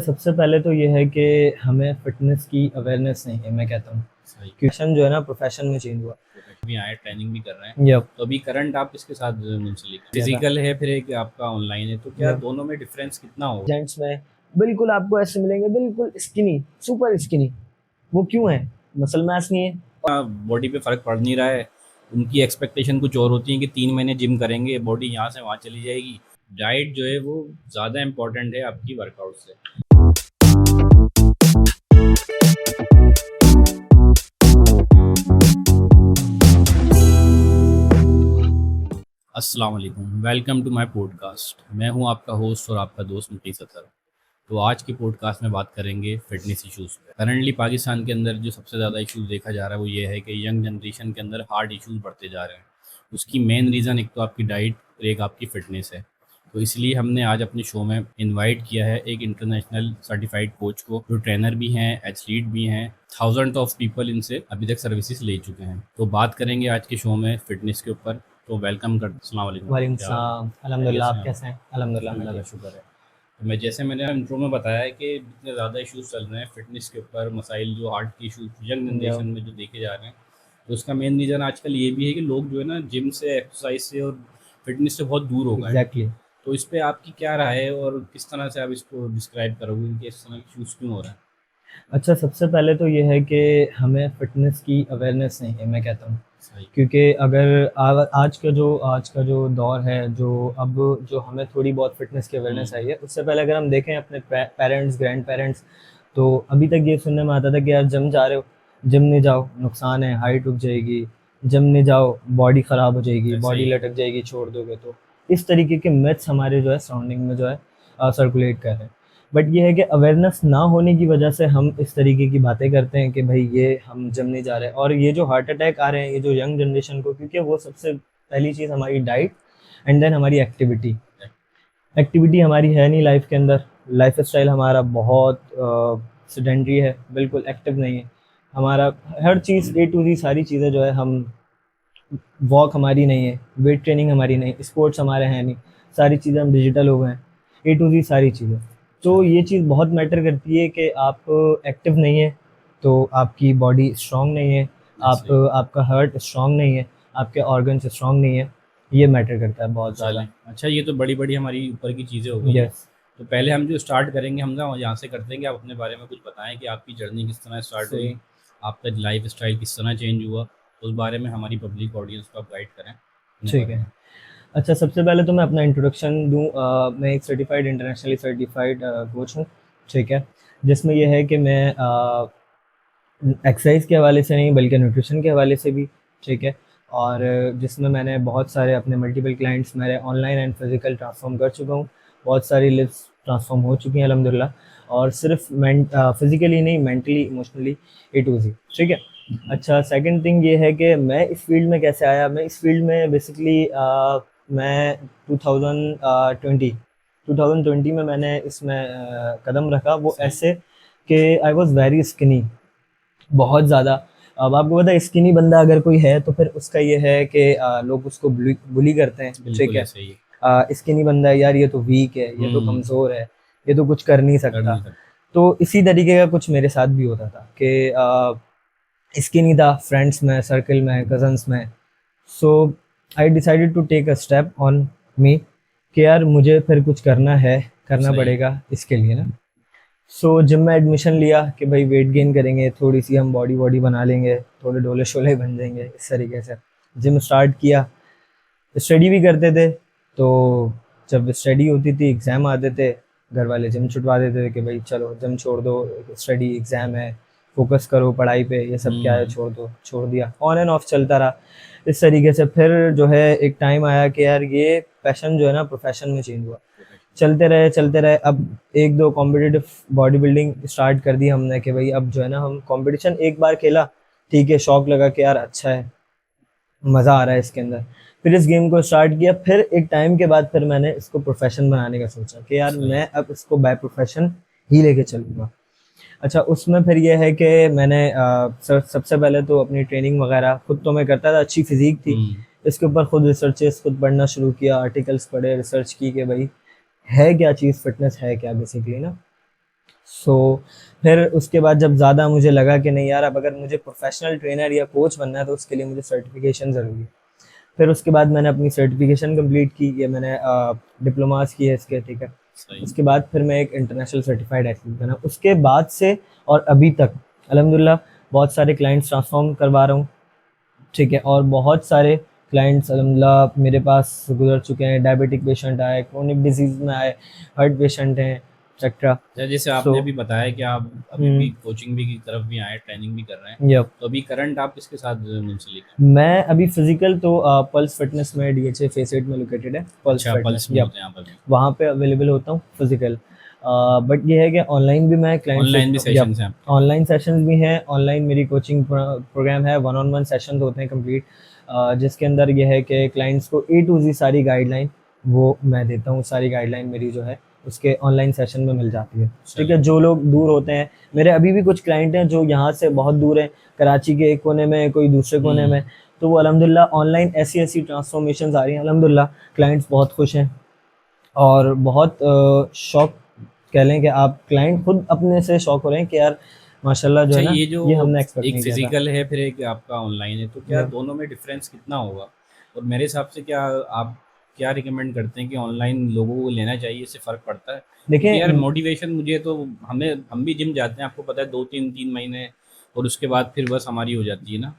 सबसे पहले तो ये है कि हमें फ़िटनेस की अवेयरनेस नहीं है, मैं कहता हूँ। सही। क्वेश्चन जो है ना प्रोफ़ेशन में चेंज हुआ। प्रोफेशन भी आए, ट्रेनिंग भी कर रहे हैं। यप, तो अभी करंट आप किसके साथ मुंसलिक हैं? ज़्यादा फिज़िकल है, फिर एक आपका ऑनलाइन है, तो क्या यप। दोनों में डिफ़रेंस कितना होगा? जेंट्स में बिल्कुल आपको ऐसे मिलेंगे बिल्कुल स्किनी, सुपर स्किनी। वो क्यों हैं? मसल मास नहीं है। बॉडी पे फ़र्क पड़ नहीं रहा है। उनकी एक्सपेक्टेशन कुछ और होती है कि 3 महीने जिम करेंगे, बॉडी यहाँ से वहाँ चली जाएगी। डाइट जो है वो ज़्यादा इम्पोर्टेंट है आपकी वर्कआउट से। अस्सलाम वालेकुम, वेलकम टू माय पॉडकास्ट। मैं हूँ आपका होस्ट और आपका दोस्त मुफीस अतर। तो आज के पॉडकास्ट में बात करेंगे फिटनेस इश्यूज़ पे। करंटली पाकिस्तान के अंदर जो सबसे ज़्यादा इश्यूज़ देखा जा रहा है वो ये है कि यंग जनरेशन के अंदर हार्ट इश्यूज़ बढ़ते जा रहे हैं। उसकी मेन रीज़न एक तो आपकी डाइट और एक आपकी फ़िटनेस है। तो इसलिए हमने आज अपने शो में इनवाइट किया है एक इंटरनेशनल सर्टिफाइड कोच को, जो ट्रेनर भी हैं, एथलीट भी हैं। थाउजेंड ऑफ पीपल इनसे अभी तक सर्विसेज ले चुके हैं। तो बात करेंगे आज के शो में फ़िटनेस के ऊपर। तो वेलकम कर, अस्सलाम वालेकुम। वालेकुम क्या हाल है? सलाम, अल्हम्दुलिल्लाह। खैरियत से आप हैं आप? कैसे हैं? अल्हम्दुलिल्लाह मैं अल्लाह का ठीक। शुक्र है। तो मैं जैसे मैंने इंट्रो में बताया है कि इतने ज़्यादा इश्यूज़ चल रहे हैं फ़िटनेस के ऊपर, मसाइल जो हार्ट के इश्यूज़ यंग जनरेशन यप, में जो देखे जा रहे हैं, तो उसका मेन रीज़न आजकल ये भी है कि लोग जो है ना जिम से, एक्सरसाइज से और फिटनेस से बहुत दूर हो गए हैं। एग्ज़ैक्टली। तो इस पे आपकी क्या राय है और किस तरह से आप इसको डिस्क्राइब करोगे कि इस तरह के इश्यूज़ क्यों हो रहे हैं? अच्छा, सबसे पहले तो ये है कि हमें फ़िटनेस की अवेयरनेस नहीं है, मैं कहता हूँ। सही। क्योंकि अगर आज का जो दौर है, जो हमें थोड़ी बहुत फ़िटनेस की अवेयरनेस आई है, उससे पहले अगर हम देखें अपने पेरेंट्स, ग्रैंड-पेरेंट्स, तो अभी तक ये सुनने में आता था कि यार जिम जा रहे हो, जिम नहीं जाओ, नुकसान है, हाइट रुक जाएगी, जिम नहीं जाओ, बॉडी ख़राब हो जाएगी, ऐसे बॉडी ही। लटक जाएगी छोड़ दोगे तो। इस तरीके के मिथ्स हमारे जो है सराउंडिंग में जो है सर्कुलेट कर रहे हैं। बट ये है कि अवेयरनेस ना होने की वजह से हम इस तरीके की बातें करते हैं कि भाई ये हम जिम नहीं जा रहे, और ये जो हार्ट अटैक आ रहे हैं ये जो यंग जनरेशन को, क्योंकि वो सबसे पहली चीज़ हमारी डाइट एंड देन हमारी एक्टिविटी। एक्टिविटी हमारी है नहीं लाइफ के अंदर। लाइफ स्टाइल हमारा बहुत सेडेंटरी है, बिल्कुल एक्टिव नहीं है। हमारा हर चीज़ ए टू ज़ी सारी चीज़ें जो है हम, वॉक हमारी नहीं है, वेट ट्रेनिंग हमारी नहीं, स्पोर्ट्स हमारे हैं नहीं, सारी चीज़ें हम डिजिटल हो गए हैं, ए टू ज़ी सारी चीज़ें। तो अच्छा। ये चीज़ बहुत मैटर करती है कि आप एक्टिव नहीं है, तो आपकी बॉडी स्ट्रॉन्ग नहीं है, ऐसे ही। आपका हार्ट स्ट्रॉन्ग नहीं है, आपके ऑर्गन्स स्ट्रॉन्ग नहीं है, ये मैटर करता है बहुत चलें, ज़्यादा। अच्छा ये तो बड़ी-बड़ी हमारी ऊपर की चीज़ें हो गई हैं। यस। तो पहले हम जो स्टार्ट करेंगे, हम ना यहाँ से करते हैं कि आप अपने बारे में कुछ बताएँ कि आपकी जर्नी किस तरह स्टार्ट हुई, सही, आपका लाइफ़स्टाइल किस तरह चेंज हुआ, उस बारे में हमारी पब्लिक ऑडियंस को आप गाइड करें अपने ठीक बारे है। में। अच्छा, सबसे पहले तो मैं अपना इंट्रोडक्शन दूँ। मैं एक सर्टिफ़ाइड इंटरनेशनली सर्टिफ़ाइड कोच हूँ, ठीक है? जिसमें ये है कि मैं एक्सरसाइज के हवाले से नहीं बल्कि न्यूट्रिशन के हवाले से भी, ठीक है? और जिसमें मैंने बहुत सारे अपने मल्टीपल क्लाइंट्स मेरे ऑनलाइन एंड फिज़िकल ट्रांसफ़ॉर्म कर चुका हूँ। बहुत सारी लिव्स ट्रांसफ़ॉर्म हो चुकी हैं अल्हम्दुलिल्लाह। और सिर्फ़ फिज़िकली नहीं, mentally, emotionally, A to Z, ठीक है? अच्छा, सेकंड थिंग ये है कि मैं इस फ़ील्ड में कैसे आया? मैं इस फ़ील्ड में बेसिकली मैं 2020 में मैंने इसमें कदम रखा। वो सही। ऐसे कि आई वाज़ वेरी स्किनी, बहुत ज़्यादा। अब आपको पता है स्किनी बंदा अगर कोई है तो फिर उसका ये है कि लोग उसको बुली बुली करते हैं, ठीक बिल्कुल है? ऐसे ही है। स्किनी बंदा है यार, ये तो वीक है, ये तो हुँ, कमज़ोर है, ये तो कुछ कर नहीं कर सकता। नहीं सकता। तो इसी तरीके का कुछ मेरे साथ भी होता था कि स्किनी था फ्रेंड्स में, सर्कल में, कज़न्स में। So I decided to take a step on me कि यार मुझे फिर कुछ करना है, करना सही है। पड़ेगा इसके लिए ना। सो जिम में एडमिशन लिया कि भाई वेट गेन करेंगे, थोड़ी-सी हम बॉडी वॉडी बना लेंगे, थोड़े डोले-शोले बन जाएँगे, इस तरीके से। जिम स्टार्ट किया, स्टडी भी करते थे, तो जब स्टडी होती थी, एग्ज़ाम आते थे, घर वाले जिम छुड़वा देते थे कि भाई चलो जिम छोड़ दो, स्टडी एग्ज़ाम है, फ़ोकस करो पढ़ाई पे, ये सब क्या है, हुँ, छोड़ दो, छोड़ दिया। ऑन एंड ऑफ चलता रहा। इस तरीके से फिर जो है एक टाइम आया कि यार ये पैशन जो है ना प्रोफ़ेशन में चेंज हुआ। प्रोफेशन। चलते रहे। अब 1-2 कॉम्पिटिटिव बॉडी बिल्डिंग स्टार्ट कर दी हमने कि भई अब जो है ना हम कॉम्पिटिशन एक बार खेला, ठीक है, शौक लगा कि यार अच्छा है, मज़ा आ रहा है इसके अंदर। फिर इस गेम को स्टार्ट किया, फिर एक टाइम के बाद फिर मैंने इसको प्रोफ़ेशन बनाने का सोचा कि यार सही। मैं अब इसको बाय प्रोफ़ेशन ही लेके चलूँगा। अच्छा, उसमें फिर ये है कि मैंने सबसे पहले तो अपनी ट्रेनिंग वग़ैरह खुद तो मैं करता था, अच्छी फ़िज़ीक थी। हुँ, इसके ऊपर खुद रिसर्चेज़ खुद पढ़ना शुरू किया, आर्टिकल्स पढ़े, रिसर्च की कि भई है क्या चीज़, फ़िटनेस है क्या बेसिकली ना। सो फिर उसके बाद जब ज़्यादा मुझे लगा कि नहीं यार, अब अगर मुझे प्रोफेशनल ट्रेनर या कोच बनना है तो उसके लिए मुझे सर्टिफिकेशन ज़रूरी है। फिर उसके बाद मैंने अपनी सर्टिफिकेशन कंप्लीट की, ये मैंने डिप्लोमास किए इसके, ठीक है। सही। उसके बाद फिर मैं एक इंटरनेशनल सर्टिफाइड एथलीट बना। उसके बाद से और अभी तक अल्हम्दुलिल्लाह बहुत सारे क्लाइंट्स ट्रांसफॉर्म करवा रहा हूँ, ठीक है। और बहुत सारे क्लाइंट्स अल्हम्दुलिल्लाह मेरे पास गुजर चुके हैं। डायबिटिक पेशेंट आए, क्रोनिक डिजीज़ में आए, हार्ट पेशेंट हैं, एक्सेट्रा। जैसे आपने सो अभी बताया कि आप अभी भी कोचिंग भी की तरफ भी आए, ट्रेनिंग भी कर रहे हैं, यप, तो अभी करंट आप किसके साथ मुंसलिक हैं? मैं अभी फिजिकल तो पल्स फिटनेस में डीएचए फेस 8 में लोकेटेड है पल्स अच्छा, फिटनेस, पल्स में यप, होते हैं आप अभी? वहाँ पे अवेलेबल होता हूँ फिजिकल। बट ये है कि ऑनलाइन भी मैं क्लाइंट से, ऑनलाइन भी यप, सेशंस हैं आपके? ऑनलाइन सेशंस भी हैं। ऑनलाइन मेरी कोचिंग प्रोग्राम है, वन ऑन वन सेशंस होते हैं कंप्लीट, जिसके अंदर ये है कि क्लाइंट्स को ए टू जी सारी गाइडलाइन वो मैं देता हूँ। सारी गाइडलाइन मेरी जो है उसके ऑनलाइन सेशन में मिल जाती है, ठीक है। जो लोग दूर होते हैं, मेरे अभी भी कुछ क्लाइंट हैं जो यहाँ से बहुत दूर हैं, कराची के एक कोने में, कोई दूसरे कोने में, तो वो अल्हम्दुलिल्लाह ऑनलाइन ऐसी ऐसी ट्रांसफॉर्मेशंस आ रही हैं, अल्हम्दुलिल्लाह क्लाइंट्स बहुत खुश हैं। और बहुत शौक कह लें कि आप, क्लाइंट खुद अपने से शौक हो रहे हैं कि यार माशाल्लाह जो अच्छा, है ना, ये जो ये हमने एक्सपेक्ट एक नहीं किया था। फिजिकल है फिर एक आपका ऑनलाइन है, तो क्या या दोनों में डिफरेंस कितना होगा? और मेरे हिसाब से क्या आप क्या रिकमेंड करते हैं कि ऑनलाइन लोगों को लेना चाहिए, इससे फ़र्क पड़ता है? क्योंकि यार देखें, मोटिवेशन मुझे तो, हमें हम भी जिम जाते हैं, आपको पता है, 2-3 महीने और उसके बाद फिर बस हमारी हो जाती है ना।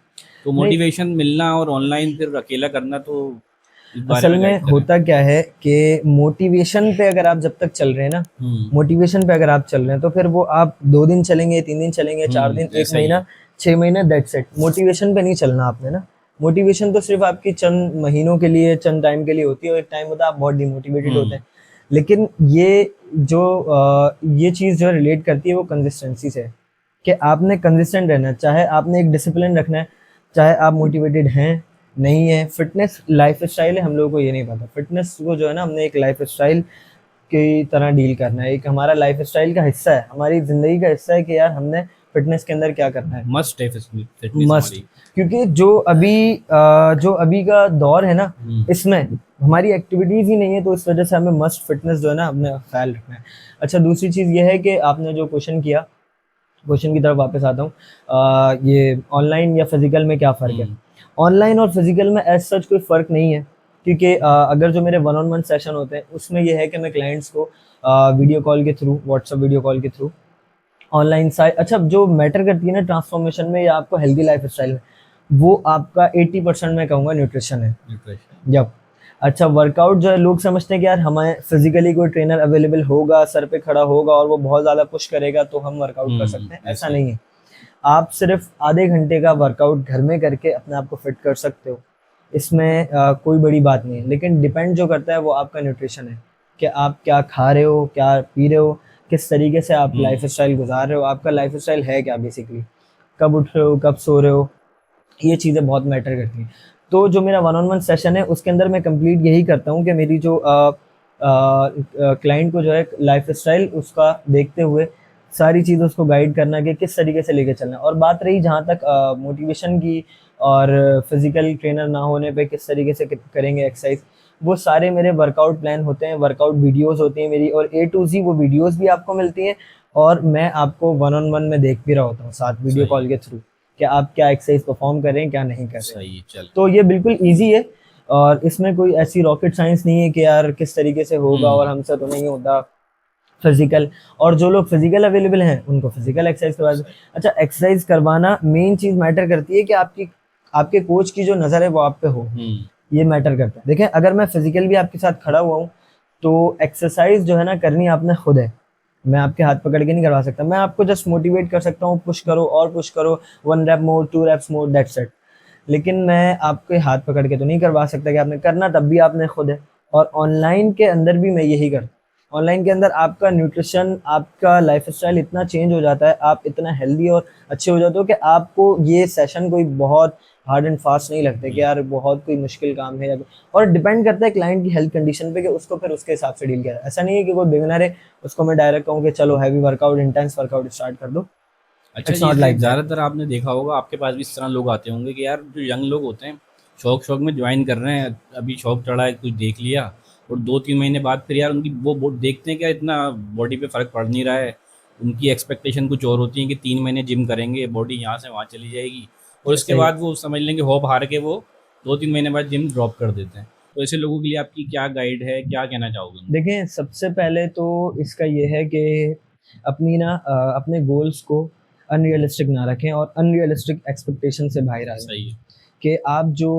तो नहीं, मोटिवेशन मिलना और ऑनलाइन फिर अकेला करना, तो इस बारे असल में में गाइड करें। होता क्या है कि मोटिवेशन पे अगर आप जब तक चल रहे हैं ना, मोटिवेशन पे अगर आप चल रहे हैं तो फिर वो आप 2 दिन चलेंगे, 3 दिन चलेंगे, 4 दिन, एक ऐसा ही महीना, है। 6 महीने, दैट्स इट। मोटिवेशन पे नहीं चलना आपने ना। मोटिवेशन तो सिर्फ आपकी चंद महीनों के लिए, चंद टाइम के लिए होती है, और एक टाइम होता है आप बहुत डिमोटिवेटेड होते हुँ, हैं। लेकिन ये जो ये चीज़ जो रिलेट करती है वो कंसिस्टेंसी से है, कि आपने कंसिस्टेंट रहना है, चाहे आपने एक डिसिप्लिन रखना है, चाहे आप मोटिवेटेड हैं, नहीं है। फिटनेस लाइफ स्टाइल है, हम लोगों को ये नहीं पता। फिटनेस को जो है ना, हमने एक लाइफ स्टाइल की तरह डील करना है, एक हमारा लाइफ स्टाइल का हिस्सा है, हमारी ज़िंदगी का हिस्सा है कि यार हमने फिटनेस के अंदर क्या करना है, मस्ट है फिटनेस मस्ट। हमारी। क्योंकि जो अभी का दौर है ना, हुँ, इसमें हमारी एक्टिविटीज़ ही नहीं है, तो इस वजह से हमें मस्ट फिटनेस जो है ना अपने ख्याल रखना है। अच्छा, दूसरी चीज़ ये है कि आपने जो क्वेश्चन किया, क्वेश्चन की तरफ वापस आता हूँ। ये ऑनलाइन या फिजिकल में क्या फ़र्क है? हुँ, ऑनलाइन और फिजिकल में एज सच कोई फ़र्क नहीं है, क्योंकि अगर जो मेरे वन ऑन वन सेशन होते हैं उसमें ये है कि मैं क्लाइंट्स को वीडियो कॉल के थ्रू, व्हाट्सएप वीडियो कॉल के थ्रू, ऑनलाइन साइट, अच्छा जो मैटर करती है ना ट्रांसफॉर्मेशन में या आपको हेल्दी लाइफ स्टाइल में, वो आपका 80% मैं कहूँगा न्यूट्रिशन है। न्यूट्रिशन। जब, अच्छा वर्कआउट जो है, लोग समझते हैं कि यार हमें फिजिकली कोई ट्रेनर अवेलेबल होगा, सर पे खड़ा होगा और वो बहुत ज़्यादा पुश करेगा तो हम वर्कआउट कर सकते हैं, ऐसा ऐसा ही। नहीं है। आप सिर्फ आधे घंटे का वर्कआउट घर में करके अपने आप को फिट कर सकते हो, इसमें कोई बड़ी बात नहीं है। लेकिन डिपेंड जो करता है वो आपका न्यूट्रिशन है, कि आप क्या खा रहे हो, क्या पी रहे हो, किस तरीके से आप हुँ, लाइफ स्टाइल गुजार रहे हो, आपका लाइफ स्टाइल है क्या बेसिकली, कब उठ रहे हो, कब सो रहे हो, ये चीज़ें बहुत मैटर करती हैं। तो जो मेरा वन ऑन वन सेशन है उसके अंदर मैं कंप्लीट यही करता हूँ कि मेरी जो क्लाइंट को जो है लाइफ स्टाइल उसका देखते हुए सारी चीज़ उसको गाइड करना कि किस तरीके से लेके चलना है। और बात रही जहाँ तक मोटिवेशन की और फिजिकल ट्रेनर ना होने पे किस तरीके से करेंगे एक्सरसाइज, वो सारे मेरे वर्कआउट प्लान होते हैं, वर्कआउट वीडियोस होती हैं मेरी, और ए टू जी वो वीडियोस भी आपको मिलती हैं, और मैं आपको वन ऑन वन में देख भी रहा होता हूँ साथ वीडियो सही कॉल है, के थ्रू, कि आप क्या एक्सरसाइज परफॉर्म कर रहे हैं, क्या नहीं कर रहे हैं। सही है, चल। तो ये बिल्कुल ईज़ी है, और इसमें कोई ऐसी रॉकेट साइंस नहीं है कि यार किस तरीके से होगा और हुँ, हमसे तो नहीं होता फिज़िकल। और जो लोग फिज़िकल अवेलेबल हैं, उनको फिज़िकल एक्सरसाइज करवा दें। सही। अच्छा, एक्सरसाइज करवाना मेन चीज़ मैटर करती है कि आपकी, आपके कोच की जो नज़र है वो आप पे हो, हुँ, ये मैटर करता है। देखें, अगर मैं फिज़िकल भी आपके साथ खड़ा हुआ हूँ, तो एक्सरसाइज जो है ना करनी आपने खुद है। मैं आपके हाथ पकड़ के नहीं करवा सकता, मैं आपको जस्ट मोटिवेट कर सकता हूँ, पुश करो और पुश करो, 1 rep more, 2 reps more, that's it. लेकिन मैं आपके हाथ पकड़ के तो नहीं करवा सकता, कि आपने करना तब भी आपने खुद है। और ऑनलाइन के अंदर भी मैं यही करता हूँ। ऑनलाइन के अंदर आपका न्यूट्रिशन, आपका लाइफ़स्टाइल इतना चेंज हो जाता है, आप इतना हेल्दी और अच्छे हो जाते हो कि आपको ये सेशन कोई बहुत हार्ड एंड फास्ट नहीं लगते कि यार बहुत कोई मुश्किल काम है, या और डिपेंड करता है क्लाइंट की हेल्थ कंडीशन पे कि उसको फिर उसके हिसाब से डील किया जाए। ऐसा नहीं है कि कोई बिगिनर है उसको मैं डायरेक्ट कहूँ कि चलो heavy workout, intense workout start कर दो। अच्छा, इट्स ये नॉट लाइक दैट। ज़्यादातर आपने देखा होगा, आपके पास भी इस तरह लोग आते होंगे कि यार जो यंग लोग होते हैं, शौक-शौक में जॉइन कर रहे हैं, अभी शौक चढ़ा है, कुछ देख लिया और 2-3 महीने बाद फिर यार उनकी वो देखते हैं कि यार इतना बॉडी पे फ़र्क पड़ नहीं रहा है, उनकी एक्सपेक्टेशन कुछ और होती है कि 3 महीने जिम करेंगे, बॉडी यहाँ से वहाँ चली जाएगी और उसके सही। बाद वो समझ लेंगे होप हार के वो 2-3 महीने बाद जिम ड्रॉप कर देते हैं। तो ऐसे लोगों के लिए आपकी क्या गाइड है, क्या कहना चाहोगे उनको? देखें, सबसे पहले तो इसका ये है कि अपने गोल्स को अनरियलिस्टिक ना रखें और अनरियलिस्टिक एक्सपेक्टेशन से बाहर आएँ। सही है। कि आप जो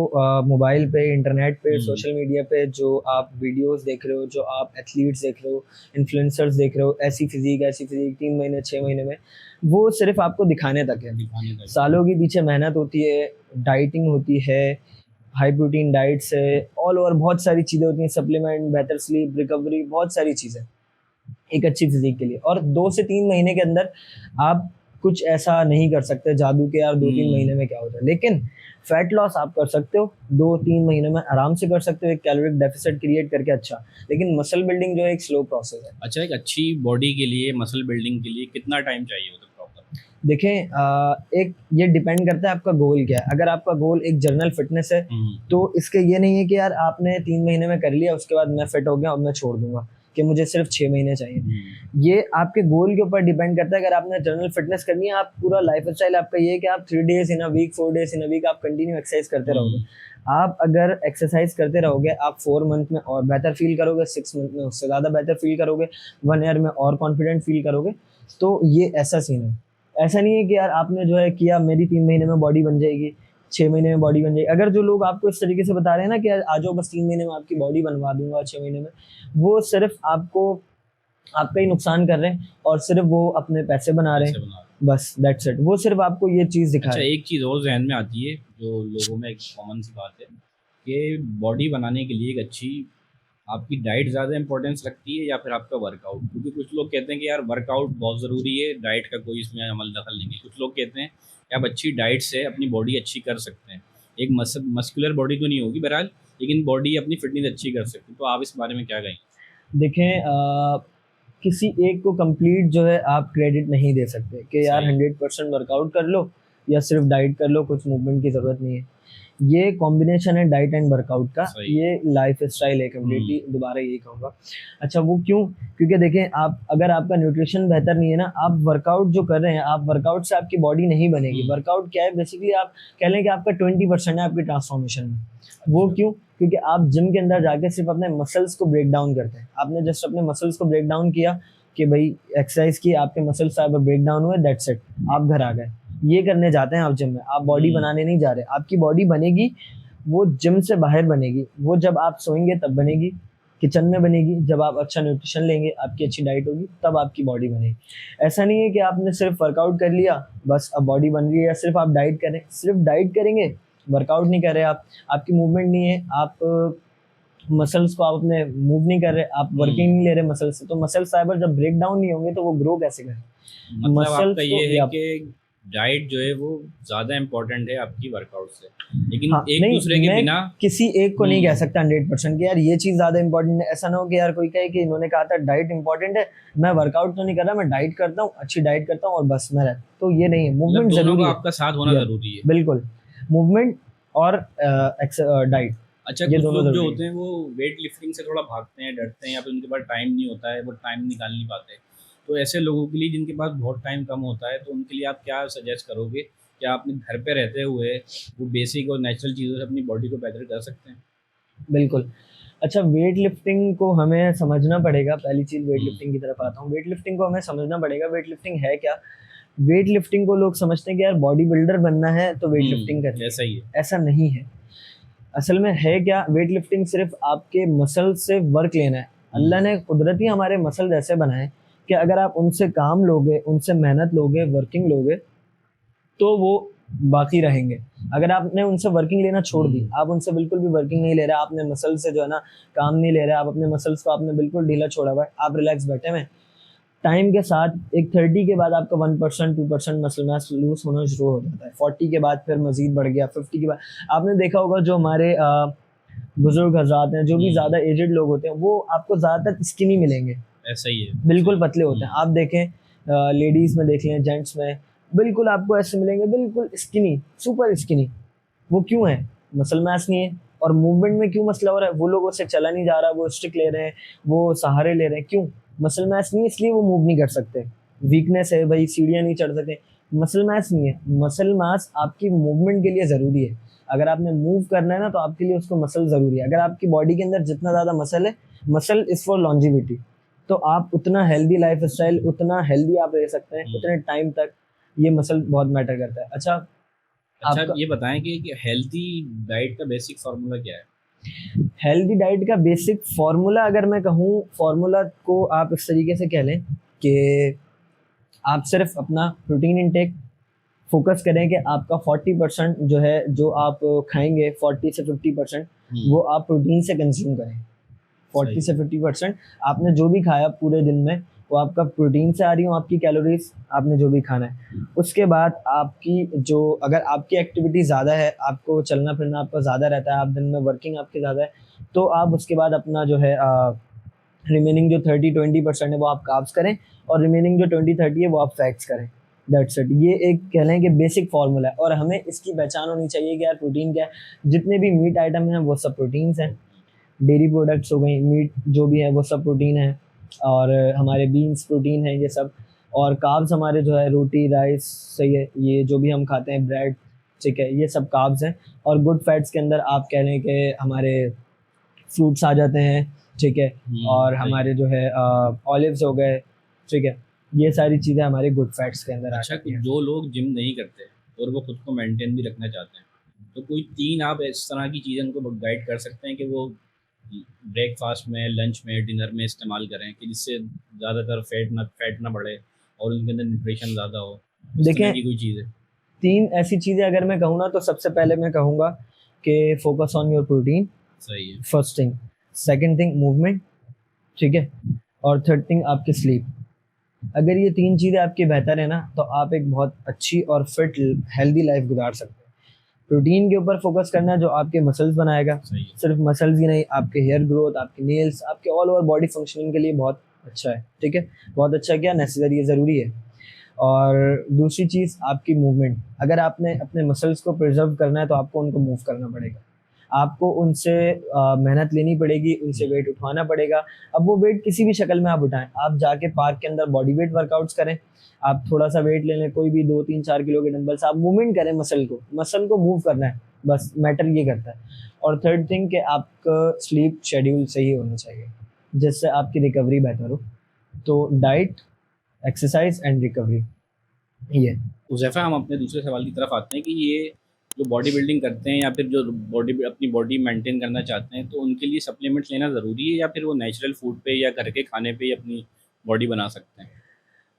मोबाइल पे, इंटरनेट पे, हुँ, सोशल मीडिया पे जो आप वीडियोस देख रहे हो, जो आप एथलीट्स देख रहे हो, इन्फ्लुएंसर्स देख रहे हो, ऐसी फ़िज़ीक 3 महीने, 6 महीने में, वो सिर्फ़ आपको दिखाने तक है। दिखाने का है। सालों के पीछे मेहनत होती है, डाइटिंग होती है, हाई प्रोटीन डाइट्स है, ऑल ओवर बहुत सारी चीज़ें होती हैं, सप्लीमेंट, बेहतर स्लीप, रिकवरी, बहुत सारी चीज़ें। एक अच्छी फिज़ीक के लिए और 2 से 3 महीने के अंदर आप कुछ ऐसा नहीं कर सकते जादू के यार 2-3 महीने हुँ। में क्या होता है। लेकिन फैट लॉस आप कर सकते हो, 2-3 महीने में आराम से कर सकते हो एक कैलोरिक डेफ़िसिट क्रिएट करके अच्छा। लेकिन मसल बिल्डिंग जो है एक स्लो प्रोसेस है। अच्छा, एक अच्छी बॉडी के लिए, मसल बिल्डिंग के लिए कितना टाइम चाहिए होता है प्रॉपर? देखें, एक ये डिपेंड करता है आपका गोल क्या है। अगर आपका गोल एक जनरल फिटनेस है, हुँ, तो इसके ये नहीं है कि यार आपने 3 महीने में कर लिया, उसके बाद मैं फिट हो गया, अब मैं छोड़ दूँगा, कि मुझे सिर्फ़ 6 महीने चाहिए। हुँ, ये आपके गोल के ऊपर डिपेंड करता है। अगर आपने जनरल फिटनेस करनी है, आप पूरा लाइफ़स्टाइल आपका ये है कि आप 3 days in a week, 4 days in a week आप कंटिन्यू एक्सरसाइज़ करते रहोगे। हुँ। आप अगर एक्सरसाइज़ करते रहोगे, आप 4 मंथ में और बेहतर फ़ील करोगे, 6 मंथ में उससे ज़्यादा बेहतर फ़ील करोगे, 1 ईयर में और कॉन्फिडेंट फ़ील करोगे। तो ये ऐसा सीन है। ऐसा नहीं है कि यार आपने जो है किया, मेरी 3 महीने में बॉडी बन जाएगी, 6 महीने में बॉडी बन जाएगी। अगर जो लोग आपको इस तरीके से बता रहे हैं ना कि आ जाओ बस 3 महीने में आपकी बॉडी बनवा दूँगा, 6 महीने में, वो सिर्फ़ आपका ही नुकसान कर रहे हैं और सिर्फ़ वो अपने पैसे बना रहे पैसे हैं। बना रहे हैं। बस दैट्स इट। वो सिर्फ़ आपको ये चीज़ दिखा अच्छा, रहे हैं। एक चीज़ और ज़हन में आती है, जो लोगों में एक कॉमन सी बात है कि बॉडी बनाने के लिए एक अच्छी आपकी डाइट ज़्यादा इम्पोर्टेंस रखती है या फिर आपका वर्कआउट? क्योंकि कुछ लोग कहते हैं कि यार वर्कआउट बहुत ज़रूरी है, डाइट का कोई इसमें अमल दखल नहीं है। कुछ लोग कहते हैं कि आप अच्छी डाइट से अपनी बॉडी अच्छी कर सकते हैं। एक मस्कुलर बॉडी तो नहीं होगी बहरहाल, लेकिन बॉडी अपनी फिटनेस अच्छी कर सकते हैं। तो आप इस बारे में क्या कहेंगे? देखें, किसी एक को कंप्लीट जो है आप क्रेडिट नहीं दे सकते कि यार सही है, 100% वर्कआउट कर लो या सिर्फ़ डाइट कर लो, कुछ मूवमेंट की ज़रूरत नहीं है। ये कॉम्बिनेशन है डाइट एंड वर्कआउट का, सही है। ये लाइफ़स्टाइल है हुँ, कंप्लीटली, दोबारा यही कहूँगा। अच्छा, वो क्यों? क्योंकि देखें, आप अगर आपका न्यूट्रिशन बेहतर नहीं है ना, आप वर्कआउट जो कर रहे हैं, आप वर्कआउट से आपकी बॉडी नहीं बनेगी। हुँ। वर्कआउट क्या है बेसिकली, आप कह लें कि आपका 20% है आपकी ट्रांसफॉर्मेशन में। वो अच्छा, क्यों? क्योंकि आप जिम के अंदर जाके सिर्फ़ अपने मसल्स को ब्रेक डाउन करते हैं। आपने जस्ट अपने मसल्स को ब्रेक डाउन किया कि भई एक्सरसाइज़ की, आपके मसल्स सारे ब्रेक डाउन हुए, दैट्स इट, आप घर आ गए। ये करने जाते हैं आप जिम में, आप बॉडी हुँ, बनाने नहीं जा रहे। आपकी बॉडी बनेगी, वो जिम से बाहर बनेगी, वो जब आप सोएँगे तब बनेगी, किचन में बनेगी, जब आप अच्छा न्यूट्रिशन लेंगे, आपकी अच्छी डाइट होगी, तब आपकी बॉडी बनेगी। ऐसा नहीं है कि आपने सिर्फ़ वर्कआउट कर लिया, बस अब बॉडी बन रही है, या सिर्फ़ आप डाइट करें। सिर्फ़ डाइट करेंगे, वर्कआउट नहीं कर रहे आप, आपकी मूवमेंट नहीं है, आप मसल्स को आप अपने मूव नहीं कर रहे, आप वर्किंग हुँ। नहीं ले रहे मसल से, तो मसल फाइबर जब ब्रेक डाउन नहीं होंगे, तो वो ग्रो कैसे करें? मतलब आपका मसल्स ये को है या कि डाइट जो है वो ज़्यादा इम्पोर्टेंट है आपकी वर्कआउट से, लेकिन हाँ, एक-दूसरे नहीं, के मैं बिना। किसी एक को नहीं कह हुँ, सकता 100% कि यार ये चीज़ ज़्यादा इम्पोर्टेंट है। ऐसा ना हो कि यार कोई कहे कि इन्होंने कहा था डाइट इम्पोर्टेंट है, मैं वर्कआउट तो नहीं कर रहा, मैं डाइट करता हूँ, अच्छी डाइट करता हूँ और बस मैं रहता, तो ये नहीं है, मतलब मूवमेंट दोनों ज़रूरी का है। आपका साथ होना या ज़रूरी है। बिल्कुल, मूवमेंट और डाइट, अच्छा, ये कुछ दोनों लोग जो ज़रूरी है। होते हैं वो वेट लिफ्टिंग से थोड़ा भागते हैं, डरते हैं या फिर उनके पास टाइम नहीं होता है, वो टाइम निकाल नहीं पाते। तो ऐसे लोगों के लिए जिनके पास बहुत टाइम कम होता है, तो उनके लिए आप क्या सजेस्ट करोगे? क्या अपने घर पे रहते हुए वो बेसिक और नेचुरल चीज़ों से अपनी बॉडी को बेहतर कर सकते हैं? बिल्कुल। अच्छा, वेट लिफ्टिंग को हमें समझना पड़ेगा, पहली चीज़ वेट हुँ, लिफ्टिंग की तरफ आता हूँ। वेट लिफ्टिंग को हमें समझना पड़ेगा, वेट लिफ्टिंग है क्या? वेट लिफ्टिंग को लोग समझते हैं कि यार बॉडी बिल्डर बनना है तो वेट लिफ्टिंग करनी ऐसा ही है। है, ऐसा नहीं है। असल में है क्या, वेट लिफ्टिंग सिर्फ़ आपके मसल से वर्क लेना है। अल्लाह हुँ, ने कुदरती हमारे मसल्स ऐसे बनाए हैं कि अगर आप उनसे काम लोगे, उनसे मेहनत लोगे, वर्किंग लोगे, तो वो बाकी रहेंगे। अगर आपने उनसे वर्किंग लेना छोड़ दी, हुँ, आप उनसे बिल्कुल भी वर्किंग नहीं ले रहे, आपने मसल से जो है ना काम नहीं ले रहे, आप अपने मसल्स को आपने बिल्कुल ढीला छोड़ा हुआ है, आप रिलैक्स बैठे हुए हैं। टाइम के साथ एक 30 के बाद आपका 1% 2% मसल मास लूज़ होना शुरू हो जाता है। 40 के बाद फिर मज़ीद बढ़ गया, 50 के बाद आपने देखा होगा जो हमारे बुज़ुर्ग हज़रात हैं, जो भी हुँ, ज़्यादा एजेड लोग होते हैं, वो आपको ज़्यादातर स्किनी मिलेंगे। ऐसा ही है, ऐसा बिल्कुल ही है। पतले होते हैं। हुँ, आप देखें, लेडीज़ में देख लें, जेंट्स में, बिल्कुल आपको ऐसे मिलेंगे, बिल्कुल स्किनी, सुपर स्किनी। वो क्यों है? मसल मास नहीं है। और मूवमेंट में क्यों मसला हो रहा है? वो लोगों से चला नहीं जा रहा, वो स्टिक ले रहे हैं, वो सहारे ले रहे हैं, क्यों? मसल मास नहीं है, इसलिए वो मूव नहीं कर सकते। वीकनेस है भाई, सीढ़ियाँ नहीं चढ़ सकते, मसल मास नहीं है। मसल मास आपकी मूवमेंट के लिए ज़रूरी है। अगर आपने मूव करना है ना तो आपके लिए उसको मसल ज़रूरी है। अगर आपकी बॉडी के अंदर जितना ज़्यादा मसल है, मसल इज़ फॉर लॉन्जिविटी, तो आप उतना हेल्दी लाइफ स्टाइल, उतना हेल्दी आप रह सकते हैं उतने टाइम तक। ये मसल बहुत मैटर करता है। अच्छा, अच्छा आपका ये बताएं कि हेल्थी डाइट का बेसिक फार्मूला क्या है? हेल्दी डाइट का बेसिक फार्मूला, अगर मैं कहूँ फार्मूला को आप इस तरीके से कह लें कि आप सिर्फ अपना प्रोटीन इनटेक फोकस करें कि आपका 40% जो है, जो आप खाएंगे 40 से 50% वो आप प्रोटीन से कंज्यूम करें। 40 से 50% आपने जो भी खाया पूरे दिन में वो आपका प्रोटीन से आ रही हो, आपकी कैलोरीज, आपने जो भी खाना है। उसके बाद आपकी जो, अगर आपकी एक्टिविटी ज़्यादा है, आपको चलना फिरना आपका ज़्यादा रहता है, आप दिन में वर्किंग आपकी ज़्यादा है, तो आप उसके बाद अपना जो है रिमेनिंग जो 30-20% है वो आप कार्ब्स करें, और रिमेनिंग जो 20-30 है वो आप फैट्स करें। That's it. ये एक कह लें कि बेसिक फार्मूला है, और हमें इसकी पहचान होनी चाहिए कि यार प्रोटीन क्या है। जितने भी मीट आइटम हैं वो सब प्रोटीन्स हैं, डेयरी प्रोडक्ट्स हो गई, मीट जो भी है वो सब प्रोटीन है, और हमारे बीन्स प्रोटीन है ये सब। और कार्ब्स हमारे जो है रोटी, राइस, सही है, ये जो भी हम खाते हैं, ब्रेड, ठीक है, ये सब कार्ब्स हैं। और गुड फैट्स के अंदर आप कह लें कि हमारे फ्रूट्स आ जाते हैं, ठीक है, और सही है। हमारे जो है ऑलिव्स हो गए, ठीक है, ये सारी चीज़ें हमारे गुड फैट्स के अंदर आ अच्छा, जाती हैं। जो लोग जिम नहीं करते और वो खुद को मेंटेन भी रखना चाहते हैं, तो कोई 3 आप इस तरह की चीज़ें उनको गाइड कर सकते हैं कि वो ब्रेकफास्ट में, लंच में, डिनर में इस्तेमाल करें कि जिससे ज़्यादातर फैट ना बढ़े और उनके अंदर न्यूट्रिशन ज़्यादा हो, इस तरह देखें, की कोई चीज़ है? 3 ऐसी चीज़ें अगर मैं कहूँ ना, तो सबसे पहले मैं कहूँगा कि फोकस ऑन योर प्रोटीन, सही है। First thing. Second thing movement, ठीक है, और थर्ड थिंग आपकी स्लीप। अगर ये 3 चीज़ें आपकी बेहतर है ना, तो आप एक बहुत अच्छी और फिट हेल्दी लाइफ गुजार सकते हैं। प्रोटीन के ऊपर फोकस करना जो आपके मसल्स बनाएगा, सही है। सिर्फ मसल्स ही नहीं, आपके हेयर ग्रोथ, आपके नेल्स, आपके ऑल ओवर बॉडी फंक्शनिंग के लिए बहुत अच्छा है, ठीक है, बहुत अच्छा, क्या नेसेसरी है, ज़रूरी है। और दूसरी चीज़ आपकी मूवमेंट। अगर आपने अपने मसल्स को प्रिजर्व करना है तो आपको उनको मूव करना पड़ेगा, आपको उनसे मेहनत लेनी पड़ेगी, उनसे वेट उठवाना पड़ेगा। अब वो वेट किसी भी शक्ल में आप उठाएं, आप जाके पार्क के अंदर बॉडी वेट वर्कआउट्स करें, आप थोड़ा सा वेट ले लें, कोई भी 2-3-4 किलो के डंबल से आप मूवमेंट करें, मसल को मूव करना है, बस मैटर ये करता है। और थर्ड थिंग कि आपका स्लीप शेड्यूल सही होना चाहिए जिससे आपकी रिकवरी बेहतर हो। तो डाइट, एक्सरसाइज एंड रिकवरी, ये। उज़ैफ़ा, हम अपने दूसरे सवाल की तरफ आते हैं कि ये जो बॉडी बिल्डिंग करते हैं या फिर जो अपनी बॉडी मेंटेन करना चाहते हैं, तो उनके लिए सप्लीमेंट्स लेना ज़रूरी है या फिर वो नेचुरल फूड पे या घर के खाने पे ही अपनी बॉडी बना सकते हैं?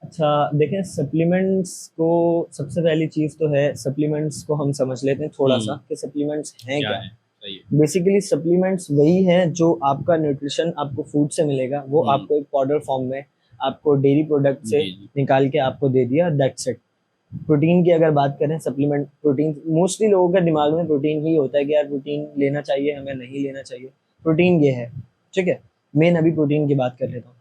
अच्छा, देखें, सप्लीमेंट्स को, सबसे पहली चीज़ तो है, सप्लीमेंट्स को हम समझ लेते हैं थोड़ा सा कि सप्लीमेंट्स हैं क्या क्या। है? सही है। बेसिकली सप्लीमेंट्स वही हैं जो आपका न्यूट्रिशन आपको फूड से मिलेगा, वो हुँ। आपको एक पाउडर फॉर्म में आपको डेयरी प्रोडक्ट से जी, जी। निकाल के आपको दे दिया, दैट्स इट। प्रोटीन की अगर बात करें, सप्लीमेंट प्रोटीन, मोस्टली लोगों के दिमाग में प्रोटीन ही होता है कि यार प्रोटीन लेना चाहिए हमें, नहीं लेना चाहिए। प्रोटीन ये है, ठीक है, मेन अभी प्रोटीन की बात कर लेता हूँ।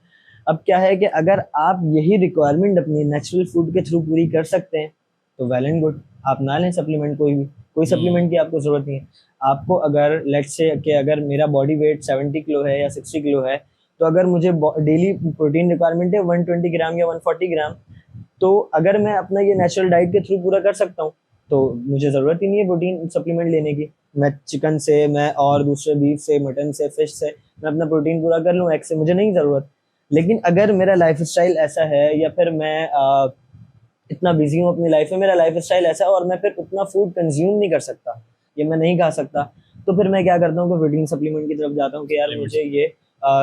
अब क्या है कि अगर आप यही रिक्वायरमेंट अपनी नेचुरल फूड के थ्रू पूरी कर सकते हैं तो वेल एंड गुड, आप ना लें सप्लीमेंट, कोई भी, कोई सप्लीमेंट की आपको ज़रूरत नहीं है। आपको अगर लेट्स से कि अगर मेरा बॉडी वेट 70 किलो है या 60 किलो है, तो अगर मुझे डेली प्रोटीन रिक्वायरमेंट है 120 ग्राम या 140 ग्राम, तो अगर मैं अपना ये नेचुरल डाइट के थ्रू पूरा कर सकता हूँ तो मुझे ज़रूरत ही नहीं है प्रोटीन सप्लीमेंट लेने की। मैं चिकन से, मैं और दूसरे बीफ से, मटन से, फिश से मैं अपना प्रोटीन पूरा कर लूँ, एग से, मुझे नहीं ज़रूरत। लेकिन अगर मेरा लाइफ स्टाइल ऐसा है, या फिर मैं इतना बिजी हूँ अपनी लाइफ में, मेरा लाइफ स्टाइल ऐसा है और मैं फिर उतना फूड कंज्यूम नहीं कर सकता, ये मैं नहीं खा सकता, तो फिर मैं क्या करता हूँ कि प्रोटीन सप्लीमेंट की तरफ जाता हूँ कि यार मुझे ये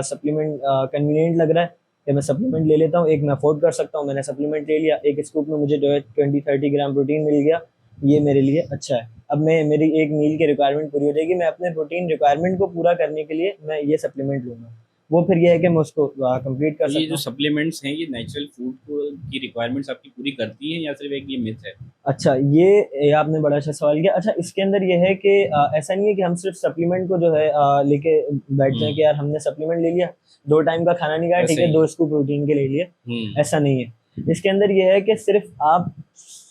सप्लीमेंट कन्वीनियंट लग रहा है, कि मैं सप्लीमेंट ले लेता हूँ, एक मैं अफोर्ड कर सकता हूँ, मैंने सप्लीमेंट ले लिया, एक स्कूप में मुझे जो है 20-30 ग्राम प्रोटीन मिल गया, ये मेरे लिए अच्छा है। अब मैं, मेरी एक मील की रिक्वायरमेंट पूरी हो जाएगी, मैं अपने प्रोटीन रिक्वायरमेंट को पूरा करने के लिए मैं ये सप्लीमेंट लूँगा, वो फिर ये है कि मैं उसको कंप्लीट कर तो ये सकता जो हूँ। सप्लीमेंट्स हैं, ये नेचुरल फूड को की रिक्वायरमेंट्स आपकी पूरी करती हैं या सिर्फ एक ये मिथ है? अच्छा, ये आपने बड़ा अच्छा सवाल किया। अच्छा, इसके अंदर ये है कि ऐसा नहीं है कि हम सिर्फ सप्लीमेंट को जो है लेके बैठ जाएं कि यार हमने सप्लीमेंट ले लिया, 2 टाइम का खाना नहीं खाया, ठीक ऐसे है, ही 2 है। स्कूप प्रोटीन के ले लिए, हुँ। ऐसा नहीं है। इसके अंदर ये है कि सिर्फ आप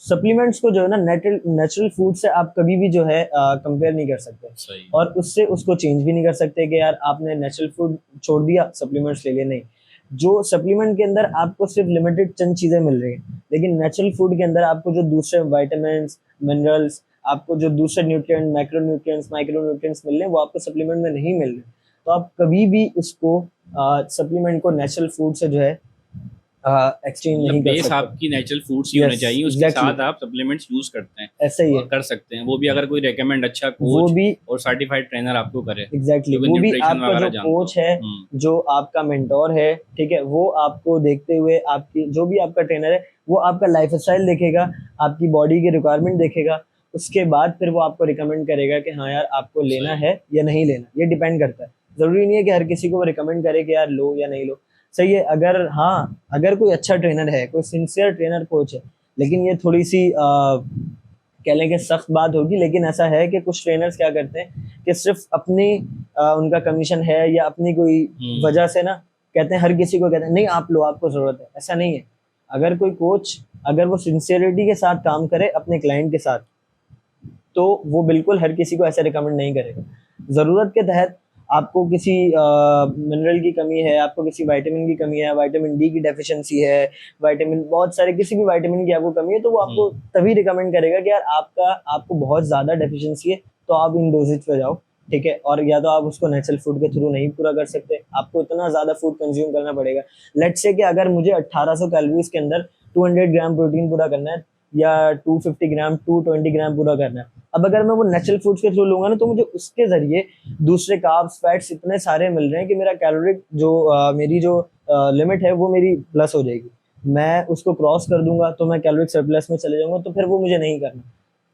सप्लीमेंट्स को जो है ना नेचुरल फूड से आप कभी भी जो है कंपेयर नहीं कर सकते, सही। और उससे उसको चेंज भी नहीं कर सकते कि यार आपने नेचुरल फूड छोड़ दिया, सप्लीमेंट्स ले लिए, नहीं। जो सप्लीमेंट के अंदर आपको सिर्फ लिमिटेड चंद चीज़ें मिल रही हैं, लेकिन नेचुरल फूड के अंदर आपको जो दूसरे वाइटामिन्स, मिनरल्स, आपको जो दूसरे न्यूट्रिएंट, मैक्रोन्यूट्रिएंट्स, माइक्रोन्यूट्रिएंट्स मिल रहे हैं, वो आपको सप्लीमेंट में नहीं मिल रहे। तो आप कभी भी उसको सप्लीमेंट को नेचुरल फूड से जो है एक्सचेंज मतलब नहीं कर बेस सकते। आपकी नेचुरल फूड्स ही होने यस, चाहिए, उसके एग्जैक्टली, साथ आप सप्लीमेंट्स यूज करते हैं ऐसा ही और है। कर सकते हैं, वो भी अगर कोई रेकमेंड अच्छा वो कोच भी और सर्टिफाइड ट्रेनर आपको करे, एग्जैक्टली, क्योंकि वो भी न्यूट्रिशन आपका वगैरह जो जानता हो। कोच है, जो आपका मेंटोर है, ठीक है, वो आपको देखते हुए, आपकी जो भी आपका ट्रेनर है, वो आपका लाइफ स्टाइल देखेगा, आपकी बॉडी की रिक्वायरमेंट देखेगा, उसके बाद फिर वो आपको रिकमेंड करेगा कि हाँ यार आपको लेना सही। है या नहीं लेना। ये डिपेंड करता है, जरूरी नहीं है कि हर किसी को वो रिकमेंड करे कि यार लो या नहीं लो। सही है, अगर हाँ, अगर कोई अच्छा ट्रेनर है, कोई सिंसियर ट्रेनर कोच है, लेकिन ये थोड़ी सी कह लें कि सख्त बात होगी, लेकिन ऐसा है कि कुछ ट्रेनर्स क्या करते हैं कि सिर्फ अपनी उनका कमीशन है या अपनी कोई वजह से ना कहते हैं, हर किसी को कहते हैं नहीं आप लो, आपको जरूरत है। ऐसा नहीं है। अगर कोई कोच, अगर वो सिंसियरिटी के साथ काम करे अपने क्लाइंट के साथ, तो वो बिल्कुल हर किसी को ऐसे रिकमेंड नहीं करेगा। ज़रूरत के तहत आपको किसी मिनरल की कमी है, आपको किसी विटामिन की कमी है, विटामिन डी की डेफिशिएंसी है, विटामिन बहुत सारे किसी भी विटामिन की आपको कमी है, तो वो आपको तभी रिकमेंड करेगा कि यार आपको बहुत ज़्यादा डेफिशिएंसी है, तो आप इन डोजेज पे जाओ, ठीक है। और या तो आप उसको नेचुरल फूड के थ्रू नहीं पूरा कर सकते, आपको इतना ज़्यादा फूड कंज्यूम करना पड़ेगा। लेट्स से कि अगर मुझे 1800 कैलोरीज के अंदर 200 ग्राम प्रोटीन पूरा करना है, या 250 ग्राम 220 ग्राम पूरा करना है, अब अगर मैं वो नेचुरल फूड्स के थ्रू लूंगा ना, तो मुझे उसके जरिए दूसरे कार्ब्स, फैट्स इतने सारे मिल रहे हैं कि मेरा कैलोरी जो मेरी जो लिमिट है वो मेरी प्लस हो जाएगी। मैं उसको क्रॉस कर दूंगा तो मैं कैलोरिक सरप्लस में चले जाऊंगा, तो फिर वो मुझे नहीं करना।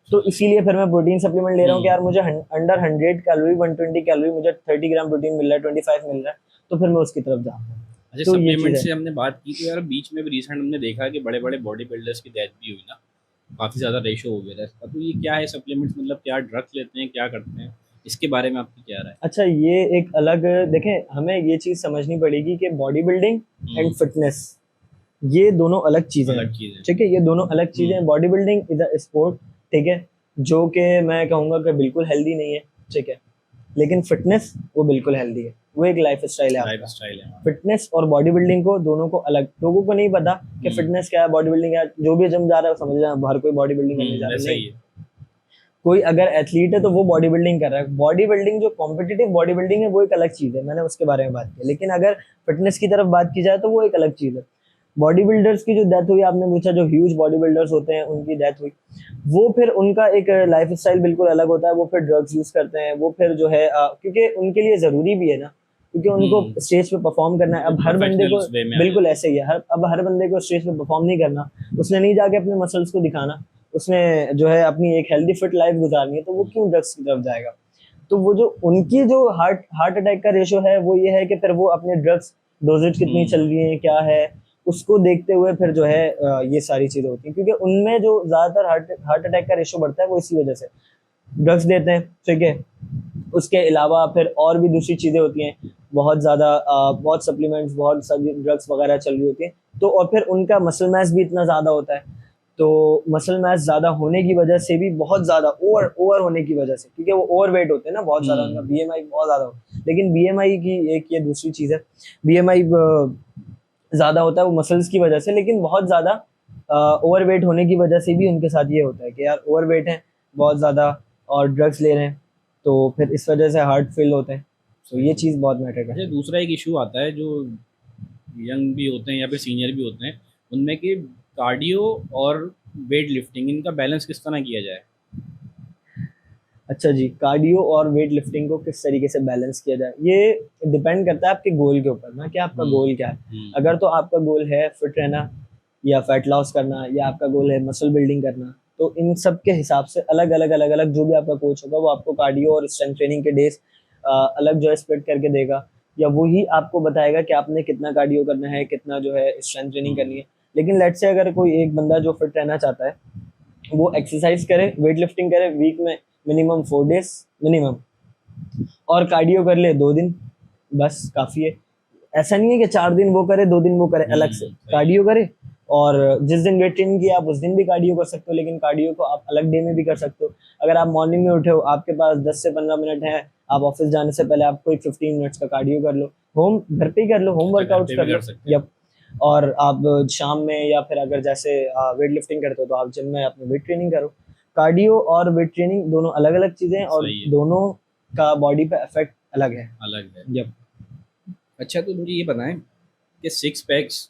तो इसीलिए फिर मैं प्रोटीन सप्लीमेंट ले रहा हूँ कि यार मुझे अंडर 100 कैलोरी, 120 कैलोरी, मुझे 30 ग्राम प्रोटीन मिल रहा है, 25 मिल रहा है, तो फिर मैं उसकी तरफ जाऊंगा। अच्छा, तो ये सप्लीमेंट चीज़ से है। हमने बात की, तो यार बीच में भी रिसेंट हमने देखा कि बड़े बड़े बॉडी बिल्डर्स की डेथ भी हुई ना, काफ़ी ज़्यादा रेशो हो गया था इसका। तो ये क्या है सप्लीमेंट्स, मतलब क्या ड्रग्स लेते हैं, क्या करते हैं, इसके बारे में आपकी क्या राय अच्छा, ये एक अलग, देखें, हमें ये चीज़ समझनी पड़ेगी कि बॉडी बिल्डिंग है? एंड फिटनेस, ये दोनों अलग चीज़ें हैं। अलग चीज़ है। ठीक है, ये दोनों अलग चीज़ें हैं। Body building is a sport, ठीक है, जो कि मैं कहूँगा कि बिल्कुल हेल्दी नहीं है, ठीक है। लेकिन फिटनेस वो बिल्कुल हेल्दी है, वो एक लाइफ स्टाइल है लाइफ आपका। स्टाइल है। फिटनेस और बॉडी बिल्डिंग को, दोनों को अलग, लोगों को नहीं पता कि फिटनेस क्या है, बॉडी बिल्डिंग क्या है। जो भी जिम जा रहा है वो समझ रहा है हर कोई बॉडी बिल्डिंग करने जा रहा है, वैसा नहीं। ही है। कोई अगर एथलीट है तो वो बॉडी बिल्डिंग कर रहा है। बॉडी बिल्डिंग जो कॉम्पिटिटिव बॉडी बिल्डिंग है वो एक अलग चीज़ है, मैंने उसके बारे में बात की। लेकिन अगर फिटनेस की तरफ बात की जाए तो वो एक अलग चीज़ है। बॉडी बिल्डर्स की जो डेथ हुई, आपने पूछा, जो ह्यूज बॉडी बिल्डर्स होते हैं उनकी डेथ हुई, वो फिर उनका एक लाइफ स्टाइल बिल्कुल अलग होता है। वो फिर ड्रग्स यूज करते हैं, वो फिर जो है क्योंकि उनके लिए ज़रूरी भी है ना, क्योंकि उनको स्टेज पे परफॉर्म करना है। अब हर बंदे को प्रोफेशनल वे में आ बिल्कुल जाते ऐसे ही है, अब हर बंदे को स्टेज पे परफॉर्म नहीं करना, उसने नहीं जाके अपने मसल्स को दिखाना, उसने जो है अपनी एक हेल्दी फिट लाइफ गुजारनी है, तो वो क्यों ड्रग्स की तरफ जाएगा। तो वो जो उनकी जो हार्ट अटैक का रेशो है वो ये है कि फिर वो अपने ड्रग्स डोजेज कितनी चल रही है, क्या है, उसको देखते हुए फिर जो है ये सारी चीज़ें होती हैं। क्योंकि उनमें जो ज़्यादातर हार्ट अटैक का रेशो बढ़ता है वो इसी वजह से ड्रग्स देते हैं, ठीक है। उसके अलावा फिर और भी दूसरी चीज़ें होती हैं, बहुत ज़्यादा बहुत सप्लीमेंट्स, बहुत सारी ड्रग्स वगैरह चल रही होती हैं। तो और फिर उनका मसल मास भी इतना ज़्यादा होता है, तो मसल मास ज़्यादा होने की वजह से भी, बहुत ज़्यादा ओवर होने की वजह से, क्योंकि वो ओवर वेट होते हैं ना, बहुत ज़्यादा, उनका बीएमआई बहुत ज़्यादा होता है। लेकिन बीएमआई की एक ये दूसरी चीज़ है, बीएमआई ज़्यादा होता है वो मसल्स की वजह से, लेकिन बहुत ज़्यादा ओवर वेट होने की वजह से भी उनके साथ ये होता है कि यार ओवर वेट है बहुत ज़्यादा और ड्रग्स ले रहे हैं, तो फिर इस वजह से हार्ट फेल होते हैं। तो ये चीज़ बहुत मैटर करती अच्छा, है। दूसरा एक इशू आता है जो यंग भी होते हैं या फिर सीनियर भी होते हैं, उनमें कि कार्डियो और वेट लिफ्टिंग, इनका बैलेंस किस तरह किया जाए? अच्छा जी, कार्डियो और वेट लिफ्टिंग को किस तरीके से बैलेंस किया जाए, ये डिपेंड करता है आपके गोल के ऊपर ना, कि आपका गोल क्या है। अगर तो आपका गोल है फिट रहना या फैट लॉस करना, या आपका गोल है मसल बिल्डिंग करना, तो इन सब के हिसाब से अलग अलग अलग अलग जो भी आपका कोच होगा वो आपको कार्डियो और स्ट्रेंथ ट्रेनिंग के डेज अलग जो है स्प्लिट करके देगा, या वही आपको बताएगा कि आपने कितना कार्डियो करना है, कितना जो है स्ट्रेंथ ट्रेनिंग करनी है। लेकिन लेट्स से अगर कोई एक बंदा जो फिट रहना चाहता है, वो एक्सरसाइज करे, वेट लिफ्टिंग करे वीक में मिनिमम 4 डेज मिनिमम, और कार्डियो कर ले 2 दिन, बस काफ़ी है। ऐसा नहीं है कि 4 दिन वो करे 2 दिन वो करे, अलग से सही है। कार्डियो करे। और जिस दिन वेट ट्रेनिंग किया आप उस दिन भी कार्डियो कर सकते हो, लेकिन कार्डियो को आप अलग डे में भी कर सकते हो। अगर आप मॉर्निंग में उठे हो, आपके पास 10 से 15 मिनट है, आप ऑफिस जाने से पहले आप कोई 15 मिनट्स का कार्डियो कर लो, होम घर पे ही कर लो, होम वर्कआउट्स कर लो। यप। और आप शाम में या फिर अगर जैसे वेट लिफ्टिंग करते हो तो आप जिम में अपनी वेट ट्रेनिंग करो। कार्डियो और वेट ट्रेनिंग दोनों अलग अलग चीजें हैं और दोनों का बॉडी पे इफेक्ट अलग है। यप। अच्छा, तो मुझे ये बताएं कि सिक्स पैक्स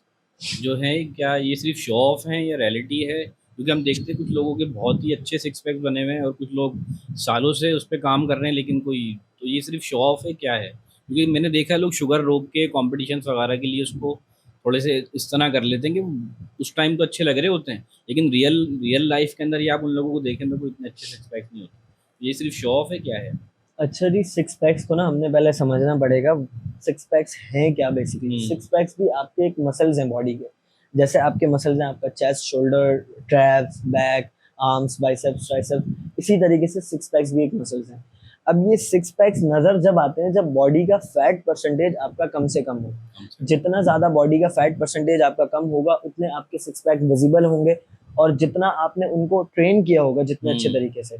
जो है क्या ये सिर्फ शो ऑफ है या रियलिटी है? क्योंकि हम देखते हैं कुछ लोगों के बहुत ही अच्छे सिक्स पैक्स बने हुए हैं और कुछ लोग सालों से उस पर काम कर रहे हैं, लेकिन कोई, तो ये सिर्फ शो ऑफ है क्या है? क्योंकि मैंने देखा है लोग शुगर रोक के कॉम्पिटिशन्स वगैरह के लिए उसको थोड़े से इस तरह कर लेते हैं कि उस टाइम तो अच्छे लग रहे होते हैं, लेकिन रियल रियल लाइफ के अंदर या आप उन लोगों को देखें तो कोई इतने अच्छे सिक्स पैक्स नहीं होते। ये सिर्फ शो ऑफ है क्या है? अच्छा जी, सिक्स पैक्स को ना हमने पहले समझना पड़ेगा, सिक्स पैक्स हैं क्या बेसिकली। सिक्स पैक्स भी आपके एक मसल्स हैं बॉडी के, जैसे आपके मसल्स हैं आपका chest, shoulder, traps, back, arms, biceps, triceps, इसी तरीके से सिक्स पैक्स भी एक मसल्स हैं। अब ये सिक्स पैक्स नजर जब आते हैं जब बॉडी का फैट परसेंटेज आपका कम से कम हो। जितना ज्यादा बॉडी का फैट परसेंटेज आपका कम होगा उतने आपके सिक्स पैक विजिबल होंगे, और जितना आपने उनको ट्रेन किया होगा जितने अच्छे तरीके से,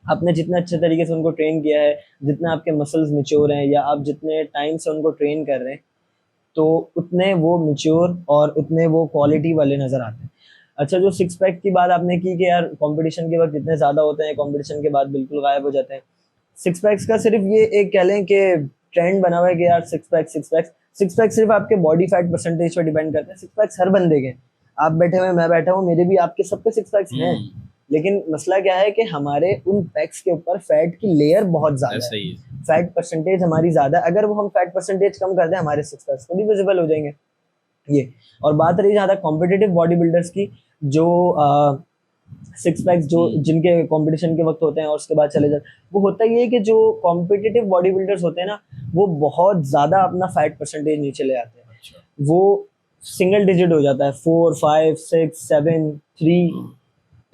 आपने जितने अच्छे तरीके से उनको ट्रेन किया है, जितना आपके मसल्स मिच्योर हैं या आप जितने टाइम से उनको ट्रेन कर रहे हैं, तो उतने वो मिच्योर और उतने वो क्वालिटी वाले नजर आते हैं। अच्छा, जो सिक्स पैक की बात आपने की कि यार कंपटीशन के वक्त इतने ज्यादा होते हैं, कंपटीशन के बाद बिल्कुल गायब हो जाते हैं। सिक्स पैक्स का सिर्फ ये एक कह लें कि ट्रेंड बना हुआ है कि यार six pack six packs. Six pack सिर्फ आपके बॉडी फैट परसेंटेज पर डिपेंड करते हैं। सिक्स पैक्स हर बंदे के, आप बैठे हुए, मैं बैठा हूँ, मेरे भी, आपके सबके सिक्स पैक्स हैं, लेकिन मसला क्या है कि हमारे उन पैक्स के ऊपर फैट की लेयर बहुत ज्यादा है, फैट परसेंटेज हमारी ज्यादा है। अगर वो हम फैट परसेंटेज कम कर दें हमारे सिक्स पैक्स खुद ही विजिबल हो जाएंगे ये। और बात रही जहाँ तक कॉम्पिटिटिव बॉडी बिल्डर्स की, जो सिक्स पैक्स जो जिनके कंपटीशन के वक्त होते हैं और उसके बाद चले जाते, वो होता ही है कि जो कॉम्पिटिटिव बॉडी बिल्डर्स होते हैं ना, वो बहुत ज्यादा अपना फैट परसेंटेज नीचे ले आते हैं। वो सिंगल डिजिट हो जाता है, 4, 5, 6, 7, 3,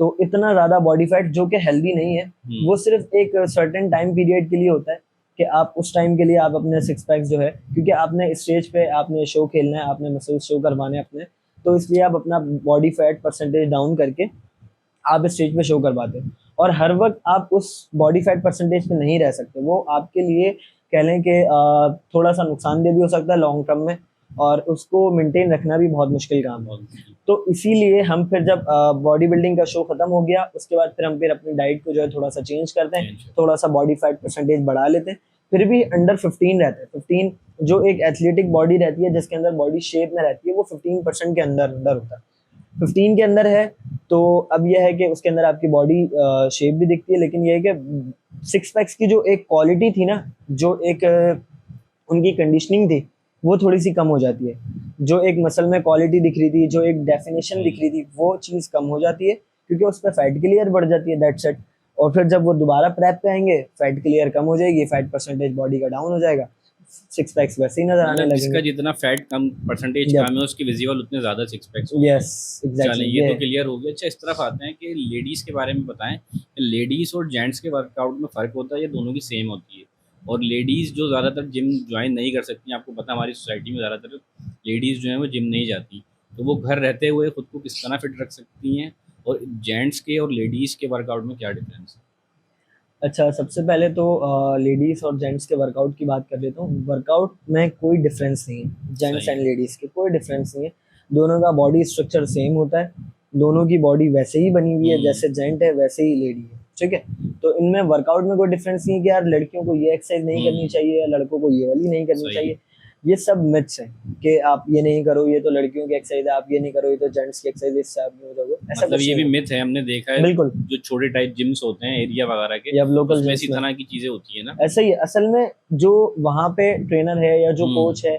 तो इतना ज्यादा बॉडी फैट जो कि हेल्दी नहीं है। वो सिर्फ एक सर्टेन टाइम पीरियड के लिए होता है कि आप उस टाइम के लिए आप अपने सिक्स पैक्स जो है, क्योंकि आपने स्टेज पे आपने शो खेलना है, आपने मसल्स शो करवाने अपने, तो इसलिए आप अपना बॉडी फैट परसेंटेज डाउन करके आप स्टेज पे शो करवाते हैं। और हर वक्त आप उस बॉडी फैट परसेंटेज पे नहीं रह सकते, वो आपके लिए कह लें कि थोड़ा सा नुकसानदेह भी हो सकता है लॉन्ग टर्म में, और उसको मेंटेन रखना भी बहुत मुश्किल काम है। तो इसीलिए हम फिर जब बॉडी बिल्डिंग का शो खत्म हो गया उसके बाद फिर हम फिर अपनी डाइट को जो है थोड़ा सा चेंज करते हैं, थोड़ा सा बॉडी फैट परसेंटेज बढ़ा लेते हैं, फिर भी अंडर 15 रहते हैं। 15 जो एक एथलेटिक बॉडी रहती है जिसके अंदर बॉडी शेप में रहती है, वो 15% के अंदर अंदर होता है। 15 के अंदर है तो अब यह है कि उसके अंदर आपकी बॉडी शेप भी दिखती है, लेकिन यह है कि सिक्स पैक्स की जो एक क्वालिटी थी ना, जो एक उनकी कंडीशनिंग थी, वो थोड़ी सी कम हो जाती है। जो एक मसल में क्वालिटी दिख रही थी, जो एक डेफिनेशन दिख रही थी, वो चीज़ कम हो जाती है क्योंकि उस पर फैट की लेयर बढ़ जाती है, दैट सेट। और फिर जब वो दोबारा प्रेप पे आएंगे फैट की लेयर कम हो जाएगी, फैट परसेंटेज बॉडी का डाउन हो जाएगा, सिक्स पैक्स वैसे ही नजर आने लगेंगे। जिसका जितना फैट कम परसेंटेज कम है उसकी विजिबल उतने ज्यादा सिक्स पैक्स। यस, एग्जैक्टली, ये तो क्लियर हो गया। अच्छा, इस तरफ आते हैं कि लेडीज के बारे में बताएं, लेडीज और जेंट्स के वर्कआउट में फर्क होता है या दोनों की सेम होती है? और लेडीज जो ज़्यादातर जिम ज्वाइन नहीं कर सकती, आपको पता हमारी सोसाइटी में ज़्यादातर लेडीज़ जो हैं वो जिम नहीं जाती, तो वो घर रहते हुए खुद को किस तरह फिट रख सकती हैं? और जेंट्स के और लेडीज़ के वर्कआउट में क्या डिफरेंस है? अच्छा, सबसे पहले तो लेडीज़ और जेंट्स के वर्कआउट की बात कर लेता हूँ। वर्कआउट में कोई डिफरेंस नहीं है, जेंट्स एंड लेडीज़ के कोई डिफरेंस नहीं है। दोनों का बॉडी स्ट्रक्चर सेम होता है, दोनों की बॉडी वैसे ही बनी हुई है, जैसे जेंट है वैसे ही लेडी है, ठीक है। तो इनमें वर्कआउट में कोई डिफरेंस नहीं है कि यार लड़कियों को ये एक्सरसाइज नहीं करनी चाहिए या लड़कों को ये वाली नहीं करनी चाहिए। ये सब मिथ्स हैं कि आप ये नहीं करो, ये तो लड़कियों की एक्सरसाइज है, आप ये नहीं करो, ये तो जेंट्स की एक्सरसाइज है, इससे आप नहीं हो जाओगे, ऐसा मतलब ये भी मिथ है, हमने देखा है। बिल्कुल, जो छोटे टाइप जिम्स होते हैं एरिया वगैरह के, या लोकल उसमें इसी तरह की चीजें होती है ना। ऐसा ही है। असल में जो वहाँ पे ट्रेनर है या जो कोच है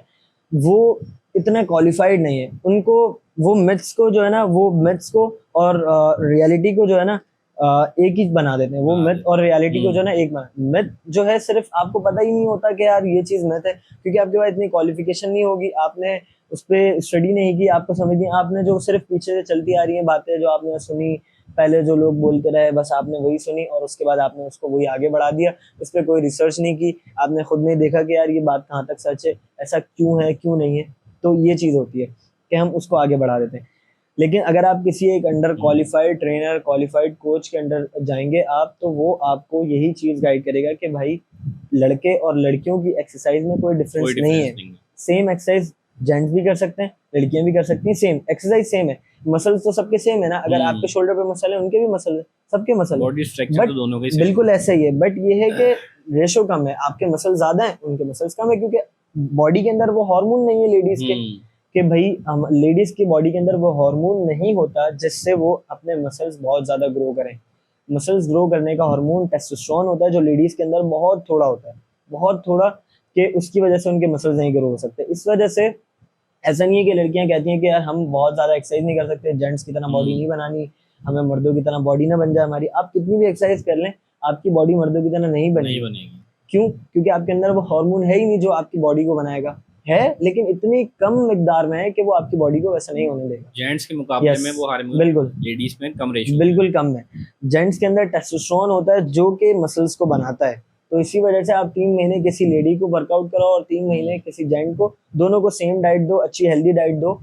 वो इतना क्वालिफाइड नहीं है, उनको वो मिथ्स को जो है ना, वो मिथ्स को और रियलिटी को जो है ना एक ही बना देते हैं। वो मिथ और रियलिटी को जो है ना एक बना, मिथ जो है सिर्फ आपको पता ही नहीं होता कि यार ये चीज मिथ है, क्योंकि आपके पास इतनी क्वालिफिकेशन नहीं होगी, आपने उस पर स्टडी नहीं की, आपको समझ नहीं, आपने जो सिर्फ पीछे से चलती आ रही है बातें जो आपने सुनी, पहले जो लोग बोलते रहे बस आपने वही सुनी और उसके बाद आपने उसको वही आगे बढ़ा दिया, उस पर कोई रिसर्च नहीं की, आपने खुद नहीं देखा कि यार ये बात कहाँ तक सच है, ऐसा क्यों है क्यों नहीं है। तो ये चीज़ होती है कि हम उसको आगे बढ़ा देते हैं। लेकिन अगर आप किसी एक under qualified trainer, qualified coach के अंडर जाएंगे आप, तो वो आपको यही चीज़ गाइड करेगा कि भाई लड़के और लड़कियों की एक्सरसाइज में कोई कोई डिफरेंस नहीं है। डिफरेंस नहीं है। सेम एक्सरसाइज जेंट्स भी कर सकते हैं, लड़कियां भी कर सकती हैं, सेम एक्सरसाइज सेम है, मसल्स तो सबके सेम है ना। अगर आपके शोल्डर पे मसल है, उनके भी मसल है, सबके मसल है, बॉडी स्ट्रक्चर बट तो दोनों का ही same बिल्कुल ऐसा ही है। बट ये है कि रेशो कम है, आपके मसल ज्यादा है, उनके मसल्स कम है, क्योंकि बॉडी के अंदर वो हार्मोन नहीं है लेडीज के, कि भाई लेडीज की बॉडी के अंदर वो हार्मोन नहीं होता जिससे वो अपने मसल्स बहुत ज्यादा ग्रो करें। मसल्स ग्रो करने का हार्मोन टेस्टोस्टेरोन होता है, जो लेडीज के अंदर बहुत थोड़ा होता है, बहुत थोड़ा, कि उसकी वजह से उनके मसल्स नहीं ग्रो हो सकते। इस वजह से ऐसा नहीं है कि लड़कियां कहती हैं कि यार हम बहुत ज्यादा एक्सरसाइज नहीं कर सकते, जेंट्स की तरह बॉडी नहीं बनानी, हमें मर्दों की तरह बॉडी ना बन जाए हमारी। आप कितनी भी एक्सरसाइज कर लें, आपकी बॉडी मर्दों की तरह नहीं नहीं बनेगी। बनेगी। क्यों? क्योंकि आपके अंदर वो हार्मोन है ही नहीं जो आपकी बॉडी को बनाएगा, है लेकिन इतनी कम मिकदार में है कि वो आपकी बॉडी को वैसा नहीं होने देगा। जेंट्स के मुकाबले यस, में वो हार्मोन बिल्कुल लेडीज में कम रेशो बिल्कुल कम है। जेंट्स के अंदर टेस्टोस्टेरोन होता है जो कि मसल्स को बनाता है। तो इसी वजह से आप 3 महीने किसी लेडी को वर्कआउट कराओ और 3 महीने किसी जेंट को, दोनों को सेम डाइट दो, अच्छी हेल्दी डाइट दो,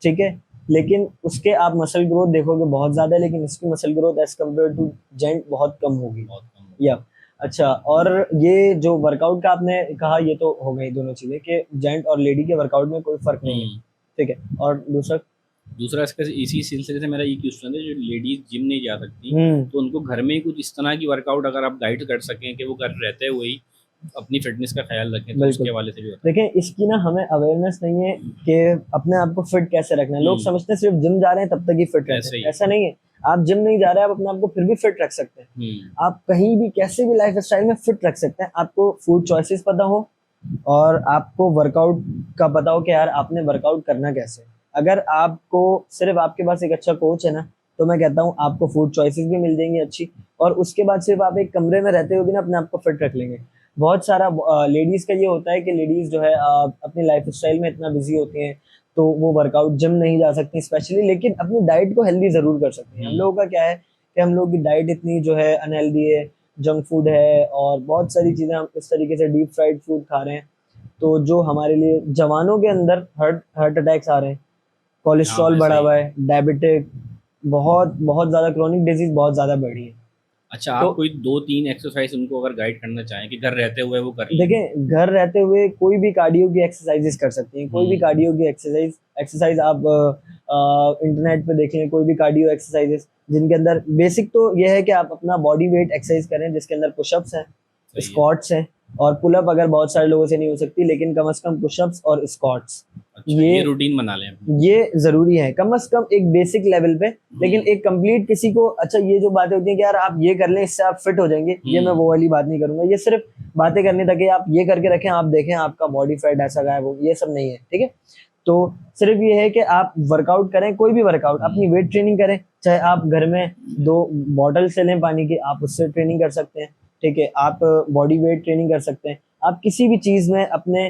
ठीक है, लेकिन उसके आप मसल ग्रोथ देखोगे बहुत ज्यादा है, लेकिन इसकी muscle growth as compared to gent बहुत कम होगी। बहुत कम। या अच्छा, और ये जो वर्कआउट का आपने कहा, ये तो हो गई दोनों चीजें कि जेंट और लेडी के वर्कआउट में कोई फर्क नहीं है, ठीक है। और दूसरा इसका इसी सिलसिले से मेरा ये क्वेश्चन है, जो लेडीज जिम नहीं जा सकती तो उनको घर में ही कुछ इस तरह की वर्कआउट अगर आप गाइड कर सकें कि वो घर रहते हुए ही अपनी फिटनेस का ख्याल रखें, तो उसके हवाले से भी बताएं। देखें, इसकी ना हमें अवेयरनेस नहीं है कि अपने आप को फिट कैसे रखना है। लोग समझते हैं सिर्फ जिम जा रहे हैं तब तक ही फिट रहते हैं, ऐसा नहीं है। आप जिम नहीं जा रहे हैं, आप अपने आप को फिर भी फिट रख सकते हैं। आप कहीं भी कैसे भी लाइफ स्टाइल में फिट रख सकते हैं। आपको फूड चॉइसेस पता हो और आपको वर्कआउट का पता हो कि यार आपने वर्कआउट करना कैसे। अगर आपको सिर्फ आपके पास एक अच्छा कोच है ना, तो मैं कहता हूँ आपको फूड चॉइसेस भी मिल जाएंगी अच्छी, और उसके बाद सिर्फ आप एक कमरे में रहते हुए भी ना अपने आप को फिट रख लेंगे। बहुत सारा लेडीज का ये होता है कि लेडीज जो है अपनी लाइफ स्टाइल में इतना बिजी होती हैं, तो वो वर्कआउट जिम नहीं जा सकती स्पेशली, लेकिन अपनी डाइट को हेल्दी जरूर कर सकती हैं। हम लोगों का क्या है कि हम लोग की डाइट इतनी जो है अनहेल्दी है, जंक फूड है और बहुत सारी चीजें हम इस तरीके से डीप फ्राइड फूड खा रहे हैं, तो जो हमारे लिए जवानों के अंदर हार्ट अटैक्स आ रहे हैं, कोलेस्ट्रॉल बढ़ा हुआ है, डायबिटिक, बहुत बहुत ज्यादा क्रोनिक डिजीज बहुत ज्यादा बढ़ी है। अच्छा, आप कोई 2-3 एक्सरसाइज उनको अगर गाइड करना चाहें कि घर रहते हुए वो कर लें। देखें, घर रहते हुए कोई भी कार्डियो की एक्सरसाइजेस कर सकती हैं, कोई भी कार्डियो की एक्सरसाइज आप इंटरनेट पे देख लें, कोई भी कार्डियो एक्सरसाइजेस जिनके अंदर बेसिक तो ये है कि आप अपना बॉडी वेट एक्सरसाइज करें, जिसके अंदर पुशअप्स हैं, स्क्वाट्स हैं और पुलअप अगर बहुत सारे लोगों से नहीं हो सकती, लेकिन कम से कम पुशअप्स और स्क्वाट्स, अच्छा, ये रूटीन बना लें, ये जरूरी है कम से कम एक बेसिक लेवल पे। लेकिन एक कंप्लीट किसी को, अच्छा ये जो बातें होती हैं कि यार आप ये कर लें इससे आप फिट हो जाएंगे, ये मैं वो वाली बात नहीं करूंगा। ये सिर्फ बातें करने तक है, आप ये करके रखें, आप देखें आपका बॉडी फैट ऐसा गायब हो, ये सब नहीं है, ठीक है। तो सिर्फ ये है कि आप वर्कआउट करें, कोई भी वर्कआउट, अपनी वेट ट्रेनिंग करें, चाहे आप घर में 2 बॉटल से लें पानी की, आप उससे ट्रेनिंग कर सकते हैं, ठीक है। आप बॉडी वेट ट्रेनिंग कर सकते हैं। आप किसी भी चीज में अपने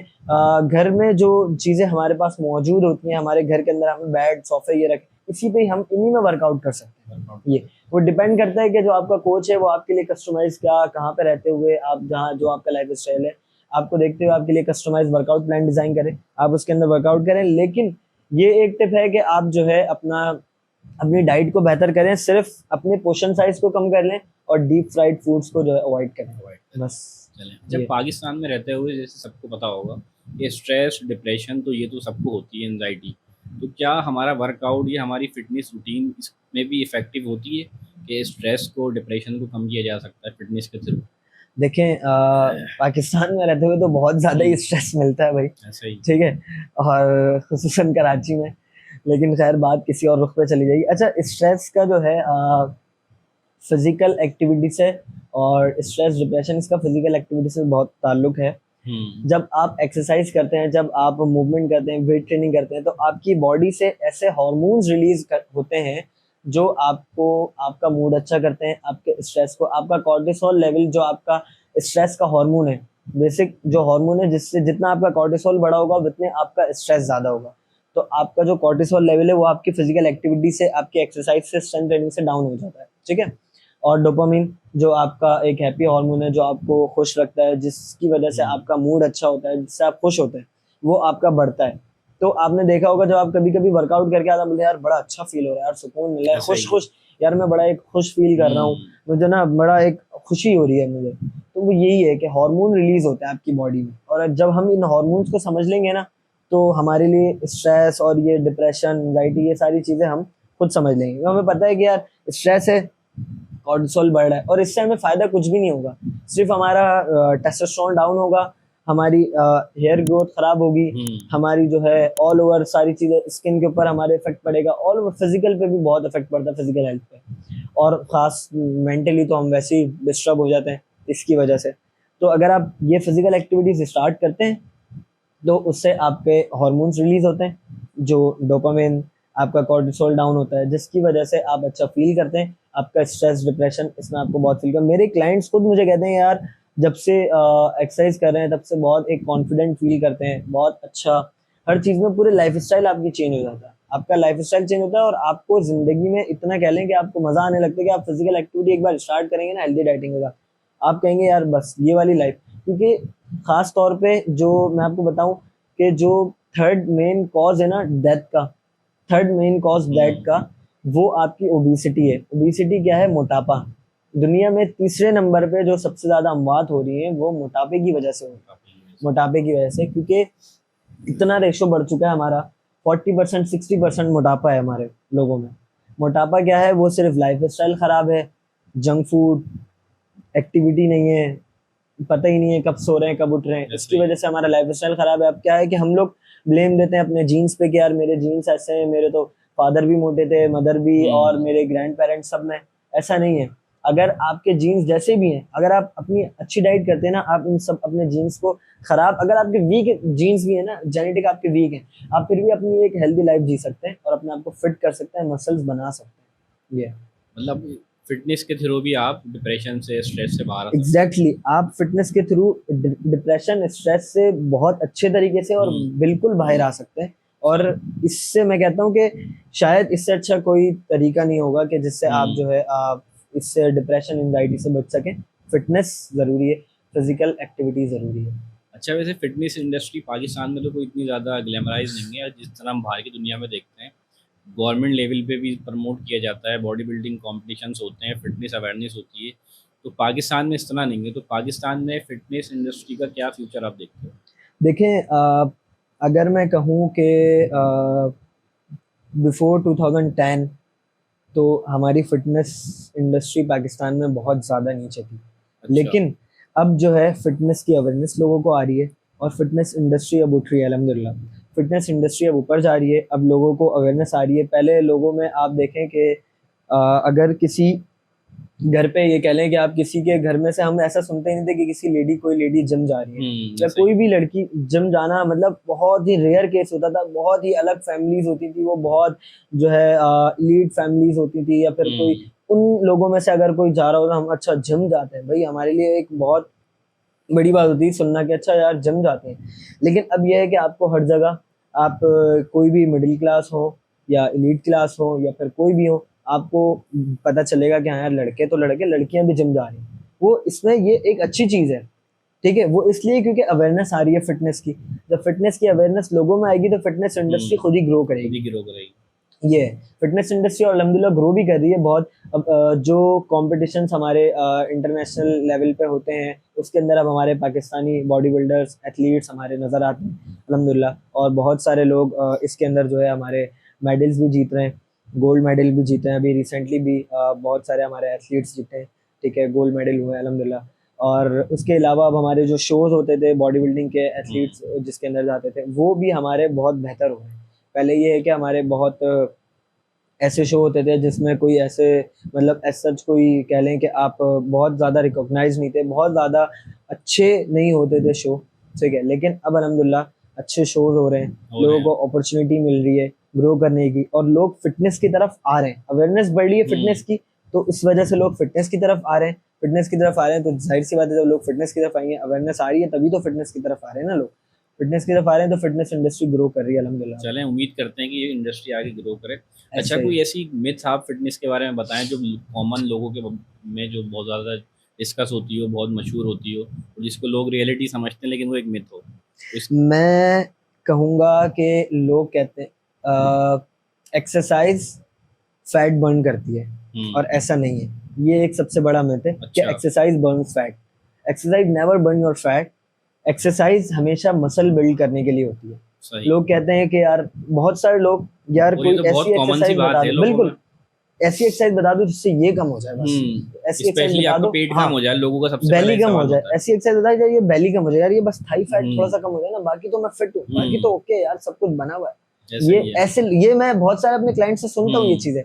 घर में जो चीजें हमारे पास मौजूद होती हैं, हमारे घर के अंदर हमें बेड सोफे ये रखे, इसी पे हम इन्हीं में वर्कआउट कर सकते हैं। ये वो डिपेंड करता है कि जो आपका कोच है वो आपके लिए कस्टमाइज, क्या कहाँ पे रहते हुए आप जहाँ जो आपका लाइफ स्टाइल है, आपको देखते हुए आपके लिए कस्टमाइज वर्कआउट प्लान डिजाइन करें, आप उसके अंदर वर्कआउट करें। लेकिन ये एक टिप है कि आप जो है अपनी डाइट को बेहतर करें, सिर्फ अपने पोर्शन साइज को कम कर लें और डीप फ्राइड फूड्स को जो है अवॉइड करें, बस। चलें, जब पाकिस्तान में रहते हुए जैसे सबको पता होगा ये स्ट्रेस, डिप्रेशन तो ये तो सबको होती है, एंजाइटी, तो क्या हमारा वर्कआउट या हमारी फिटनेस रूटीन इसमें भी इफेक्टिव होती है कि स्ट्रेस को, डिप्रेशन को कम किया जा सकता है फिटनेस के थ्रू? देखें, पाकिस्तान में रहते हुए तो बहुत ज़्यादा ही स्ट्रेस मिलता है भाई, ऐसा ही, ठीक है, और खुसूसन कराची में, लेकिन खैर बात किसी और रुख पे चली जाएगी। अच्छा, स्ट्रेस का जो है फिजिकल एक्टिविटी से, और स्ट्रेस डिप्रेशन इसका फिजिकल एक्टिविटी से बहुत ताल्लुक है। जब आप एक्सरसाइज करते हैं, जब आप मूवमेंट करते हैं, वेट ट्रेनिंग करते हैं, तो आपकी बॉडी से ऐसे हार्मोन्स रिलीज होते हैं जो आपको, आपका मूड अच्छा करते हैं, आपके स्ट्रेस को, आपका कॉर्टिसोल लेवल जो आपका स्ट्रेस का हार्मोन है, बेसिक जो हार्मोन है, जिससे जितना आपका कॉर्टिसोल बढ़ा होगा उतने आपका स्ट्रेस ज्यादा होगा। तो आपका जो कॉर्टिसोल लेवल है वो आपकी फिजिकल एक्टिविटी से, आपकी एक्सरसाइज से, स्ट्रेंथ ट्रेनिंग से डाउन हो जाता है, ठीक है। और डोपामिन जो आपका एक हैप्पी हार्मोन है, जो आपको खुश रखता है, जिसकी वजह से आपका मूड अच्छा होता है, जिससे आप खुश होते हैं, वो आपका बढ़ता है। तो आपने देखा होगा जब आप कभी कभी वर्कआउट करके आता, बोलते यार बड़ा अच्छा फील हो रहा है, यार सुकून मिला है, खुश यार मैं बड़ा एक खुश फील कर रहा हूँ, मुझे ना बड़ा एक खुशी हो रही है मुझे। तो वो यही है कि हार्मोन रिलीज होता है आपकी बॉडी में, और जब हम इन हार्मोन्स को समझ लेंगे ना, तो हमारे लिए स्ट्रेस और ये डिप्रेशन, एंजाइटी, ये सारी चीज़ें हम खुद समझ लेंगे। तो हमें पता है कि यार स्ट्रेस है, कॉर्टिसोल बढ़ रहा है, और इससे हमें फ़ायदा कुछ भी नहीं होगा, सिर्फ हमारा टेस्टोस्टेरोन डाउन होगा, हमारी हेयर ग्रोथ खराब होगी, हमारी जो है ऑल ओवर सारी चीज़ें, स्किन के ऊपर हमारे इफेक्ट पड़ेगा, ऑल ओवर फिजिकल पे भी बहुत इफेक्ट पड़ता है, फिजिकल हेल्थ पे, और ख़ास मेंटली तो हम वैसे ही डिस्टर्ब हो जाते हैं इसकी वजह से। तो अगर आप ये फिजिकल एक्टिविटीज स्टार्ट करते हैं तो उससे आपके हार्मोन्स रिलीज होते हैं, जो डोपामिन, आपका कॉर्टिसोल डाउन होता है, जिसकी वजह से आप अच्छा फील करते हैं, आपका स्ट्रेस, डिप्रेशन, इसमें आपको बहुत फील कर। मेरे क्लाइंट्स खुद मुझे कहते हैं यार जब से एक्सरसाइज कर रहे हैं तब से बहुत एक कॉन्फिडेंट फील करते हैं, बहुत अच्छा, हर चीज़ में पूरे लाइफ स्टाइल आपकी चेंज हो जाता है, आपका लाइफ स्टाइल चेंज होता है, और आपको ज़िंदगी में इतना कह लें कि आपको मज़ा आने लगता है कि आप फिजिकल एक्टिविटी एक बार स्टार्ट करेंगे ना, हेल्दी डाइटिंग के साथ, आप कहेंगे यार बस ये वाली लाइफ। क्योंकि खास तौर पे जो मैं आपको बताऊं कि जो थर्ड मेन कॉज है ना डेथ का, थर्ड मेन कॉज डेथ का, वो आपकी ओबेसिटी है। ओबेसिटी क्या है? मोटापा। दुनिया में तीसरे नंबर पे जो सबसे ज्यादा अमवात हो रही है वो मोटापे की वजह से हो रही है, मोटापे की वजह से, क्योंकि इतना रेशो बढ़ चुका है हमारा, 40% 60% मोटापा है हमारे लोगों में। मोटापा क्या है? वो सिर्फ लाइफ स्टाइल खराब है, जंक फूड, एक्टिविटी नहीं है, पता ही नहीं है कब सो रहे हैं कब उठ रहे हैं, इसकी वजह से हमारा लाइफ स्टाइल खराब है। अब क्या है कि हम लोग ब्लेम देते हैं अपने जीन्स पे कि यार मेरे जीन्स ऐसे हैं, मेरे तो फादर भी मोटे थे, मदर भी, और मेरे ग्रैंड पेरेंट्स सब में। ऐसा नहीं है, अगर आपके जीन्स जैसे भी हैं, अगर आप अपनी अच्छी डाइट करते हैं ना, आप इन सब अपने जीन्स को खराब, अगर आपके वीक जीन्स भी है ना, जेनेटिक आपके वीक है, आप फिर भी अपनी एक हेल्दी लाइफ जी सकते हैं और अपने आप को फिट कर सकते हैं, मसल्स बना सकते हैं। ये मतलब फिटनेस के थ्रू भी आप डिप्रेशन से, स्ट्रेस से बाहर आ सकते एग्जैक्टली आप फिटनेस के थ्रू डिप्रेशन, स्ट्रेस से बहुत अच्छे तरीके से और बिल्कुल बाहर आ सकते हैं। और इससे मैं कहता हूँ कि शायद इससे अच्छा कोई तरीका नहीं होगा कि जिससे आप जो है आप इससे डिप्रेशन, एंजाइटी से बच सकें। फिटनेस ज़रूरी है, फिजिकल एक्टिविटी ज़रूरी है। अच्छा, वैसे फिटनेस इंडस्ट्री पाकिस्तान में तो कोई इतनी ज़्यादा ग्लैमराइज नहीं है जिस तरह हम बाहर की दुनिया में देखते हैं। गवर्नमेंट लेवल पे भी प्रमोट किया जाता है, बॉडी बिल्डिंग कॉम्पिटिशन्स होते हैं, फिटनेस अवेयरनेस होती है। तो पाकिस्तान में इस तरह नहीं है, तो पाकिस्तान में फिटनेस इंडस्ट्री का क्या फ्यूचर आप देखते हो? देखें, अगर मैं कहूँ कि बिफोर 2010 तो हमारी फिटनेस इंडस्ट्री पाकिस्तान में बहुत ज़्यादा नीचे थी। अच्छा। लेकिन अब जो है फिटनेस की अवेयरनेस लोगों को आ रही है, और फिटनेस इंडस्ट्री अब उठ रही है अल्हम्दुलिल्लाह। फिटनेस इंडस्ट्री अब ऊपर जा रही है, अब लोगों को अवेयरनेस आ रही है। पहले लोगों में आप देखें कि अगर किसी घर पे ये कह लें कि आप किसी के घर में से, हम ऐसा सुनते ही नहीं थे कि किसी लेडी, कोई लेडी जिम जा रही है, या कोई भी लड़की जिम जाना मतलब बहुत ही रेयर केस होता था। बहुत ही अलग फैमिलीज होती थी, वो बहुत जो है लीड फैमिलीज होती थी, या फिर कोई उन लोगों में से अगर कोई जा रहा होता, हम अच्छा जिम जाते हैं भाई, हमारे लिए एक बहुत बड़ी बात होती है सुनना कि अच्छा यार जिम जाते हैं। लेकिन अब यह है कि आपको हर जगह, आप कोई भी मिडिल क्लास हो या एलीट क्लास हो या फिर कोई भी हो, आपको पता चलेगा कि हाँ यार लड़के तो लड़के, लड़कियां भी जिम जा रही हैं। वो इसमें ये एक अच्छी चीज़ है, ठीक है। वो इसलिए क्योंकि अवेयरनेस आ रही है फिटनेस की। जब फिटनेस की अवेयरनेस लोगों में आएगी तो फिटनेस इंडस्ट्री खुद ही ग्रो करेगी। ये फिटनेस इंडस्ट्री और अल्हम्दुलिल्लाह ग्रो भी कर रही है बहुत। अब जो कॉम्पिटिशन्स हमारे इंटरनेशनल लेवल पे होते हैं, उसके अंदर अब हमारे पाकिस्तानी बॉडी बिल्डर्स, एथलीट्स हमारे नज़र आते हैं अल्हम्दुलिल्लाह। और बहुत सारे लोग इसके अंदर जो है हमारे मेडल्स भी जीत रहे हैं, गोल्ड मेडल भी जीते हैं। अभी रिसेंटली भी बहुत सारे हमारे एथलीट्स जीते हैं, ठीक है, गोल्ड मेडल हुए हैं अल्हम्दुलिल्लाह। और उसके अलावा अब हमारे जो शोज़ होते थे बॉडी बिल्डिंग के, एथलीट्स जिसके अंदर जाते थे, वो भी हमारे बहुत बेहतर हो रहे हैं। पहले ये है कि हमारे बहुत ऐसे शो होते थे जिसमें कोई ऐसे, मतलब एज सच कोई कह लें कि आप बहुत ज़्यादा रिकॉग्नाइज नहीं थे, बहुत ज़्यादा अच्छे नहीं होते थे शो, ठीक है। लेकिन अब अल्हम्दुलिल्लाह अच्छे शोज हो रहे हैं, लोगों को अपॉर्चुनिटी मिल रही है ग्रो करने की, और लोग फिटनेस की तरफ आ रहे हैं, अवेयरनेस बढ़ रही है फिटनेस की, तो इस वजह से लोग फिटनेस की तरफ आ रहे हैं। फिटनेस की तरफ आ रहे हैं तो जाहिर सी बात है, जब लोग फिटनेस की तरफ आएंगे, अवेयरनेस आ रही है, तभी तो फिटनेस की तरफ आ रहे हैं ना लोग। फिटनेस की तरफ आ रहे हैं तो फिटनेस इंडस्ट्री ग्रो कर रही है अल्हम्दुलिल्लाह। चलें, उम्मीद करते हैं कि ये इंडस्ट्री आगे ग्रो करे। अच्छा, कोई ऐसी मिथ्स आप फिटनेस के बारे में बताएं जो कॉमन लोगों के में जो बहुत ज़्यादा डिस्कस होती हो, बहुत मशहूर होती हो, और जिसको लोग रियलिटी समझते हैं लेकिन वो एक मिथ हो। मैं कहूँगा कि लोग कहते हैं एक्सरसाइज फैट बर्न करती है, और ऐसा नहीं है। ये एक सबसे बड़ा मिथ है कि exercise Burns fat. Exercise never burn your fat. Exercise हमेशा मसल बिल्ड करने के लिए होती है। सही। लोग कहते हैं कि यार, बहुत सारे लोग, यार और ये कोई तो बहुत ऐसी कॉमन सी एक्सरसाइज बात बता है दो, लोगों बिल्कुल में। ऐसी एक्सरसाइज बता दो जिससे ये कम हो जाए, बस ऐसी एक्सरसाइज स्पेशली बता आपका दो, पेट हाँ कम हो जाए, लोगों का सबसे पहला बेली ये कम हो सवाल जाए, होता है। ऐसी एक्सरसाइज बताई जाए, ये बेली कम हो जाए, यार ये बस थाई फैट थोड़ा सा कम हो जाए ना, बाकी तो मैं फिट हूँ, बाकी तो ओके यार, सब कुछ बना हुआ है। ऐसा ये ही है। ऐसे, ये मैं बहुत सारे अपने क्लाइंट से सुनता हूँ ये चीजें,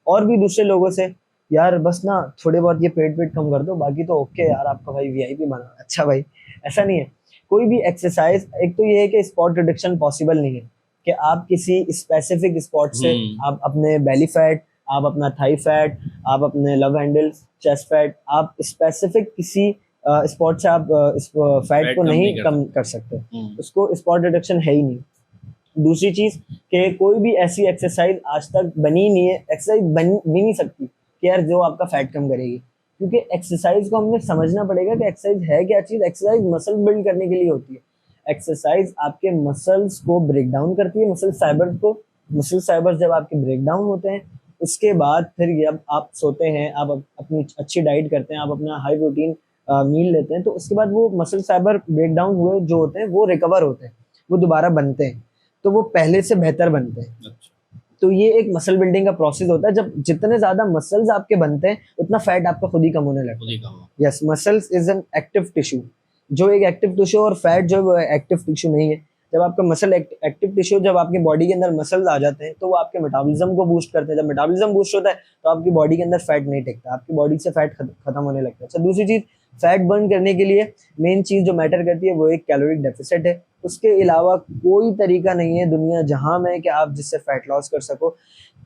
और भी दूसरे लोगों से, यार बस ना थोड़े बहुत ये पेट वेट कम कर दो, बाकी तो ओके यार, आपका भाई वीआईपी बना। अच्छा भाई, ऐसा नहीं है। कोई भी एक्सरसाइज, एक तो ये है कि स्पॉट रिडक्शन पॉसिबल नहीं है कि आप किसी स्पेसिफिक स्पॉट से आप अपने बेली फैट, आप अपना थाई फैट, आप अपने लव हैंडल, चेस्ट फैट, आप स्पेसिफिक किसी स्पॉट से आप इस फैट को नहीं कम कर सकते। उसको स्पॉट रिडक्शन है ही नहीं। दूसरी चीज कि कोई भी ऐसी एक्सरसाइज आज तक बनी नहीं है, एक्सरसाइज बन भी नहीं सकती कि यार जो आपका फैट कम करेगी, क्योंकि एक्सरसाइज को हमने समझना पड़ेगा कि एक्सरसाइज है क्या चीज। एक्सरसाइज मसल बिल्ड करने के लिए होती है। एक्सरसाइज आपके मसल्स को ब्रेक डाउन करती है, मसल फाइबर्स को। मसल फाइबर्स जब आपके ब्रेक डाउन होते हैं, उसके बाद फिर जब आप सोते हैं, आप अपनी अच्छी डाइट करते हैं, आप अपना हाई प्रोटीन मील लेते हैं, तो उसके बाद वो मसल फाइबर ब्रेक डाउन हुए जो होते हैं वो रिकवर होते हैं, वो दोबारा बनते हैं, तो वो पहले से बेहतर बनते हैं। अच्छा। तो ये एक मसल बिल्डिंग का प्रोसेस होता है। जब जितने ज्यादा मसल्स आपके बनते हैं, उतना फैट आपका खुद ही कम होने लगता है। Yes, muscles is an active tissue. जो एक एक्टिव टिश्यू, और फैट जो है वो एक्टिव टिश्यू नहीं है। जब आपका मसल एक्टिव टिश्यू, जब आपकी बॉडी के अंदर मसल्स आ जाते हैं, तो वो आपके मेटाबॉलिज्म को बूस्ट करते हैं। जब मेटाबॉलिज्म बूस्ट होता है, तो आपकी बॉडी के अंदर फैट नहीं टिकता, आपकी बॉडी से फैट खत्म होने लगता है। अच्छा, दूसरी चीज, फैट बर्न करने के लिए मेन चीज जो मैटर करती है वो एक कैलोरिक डेफिसिट है। उसके अलावा कोई तरीका नहीं है दुनिया जहां में कि आप जिससे फैट लॉस कर सको।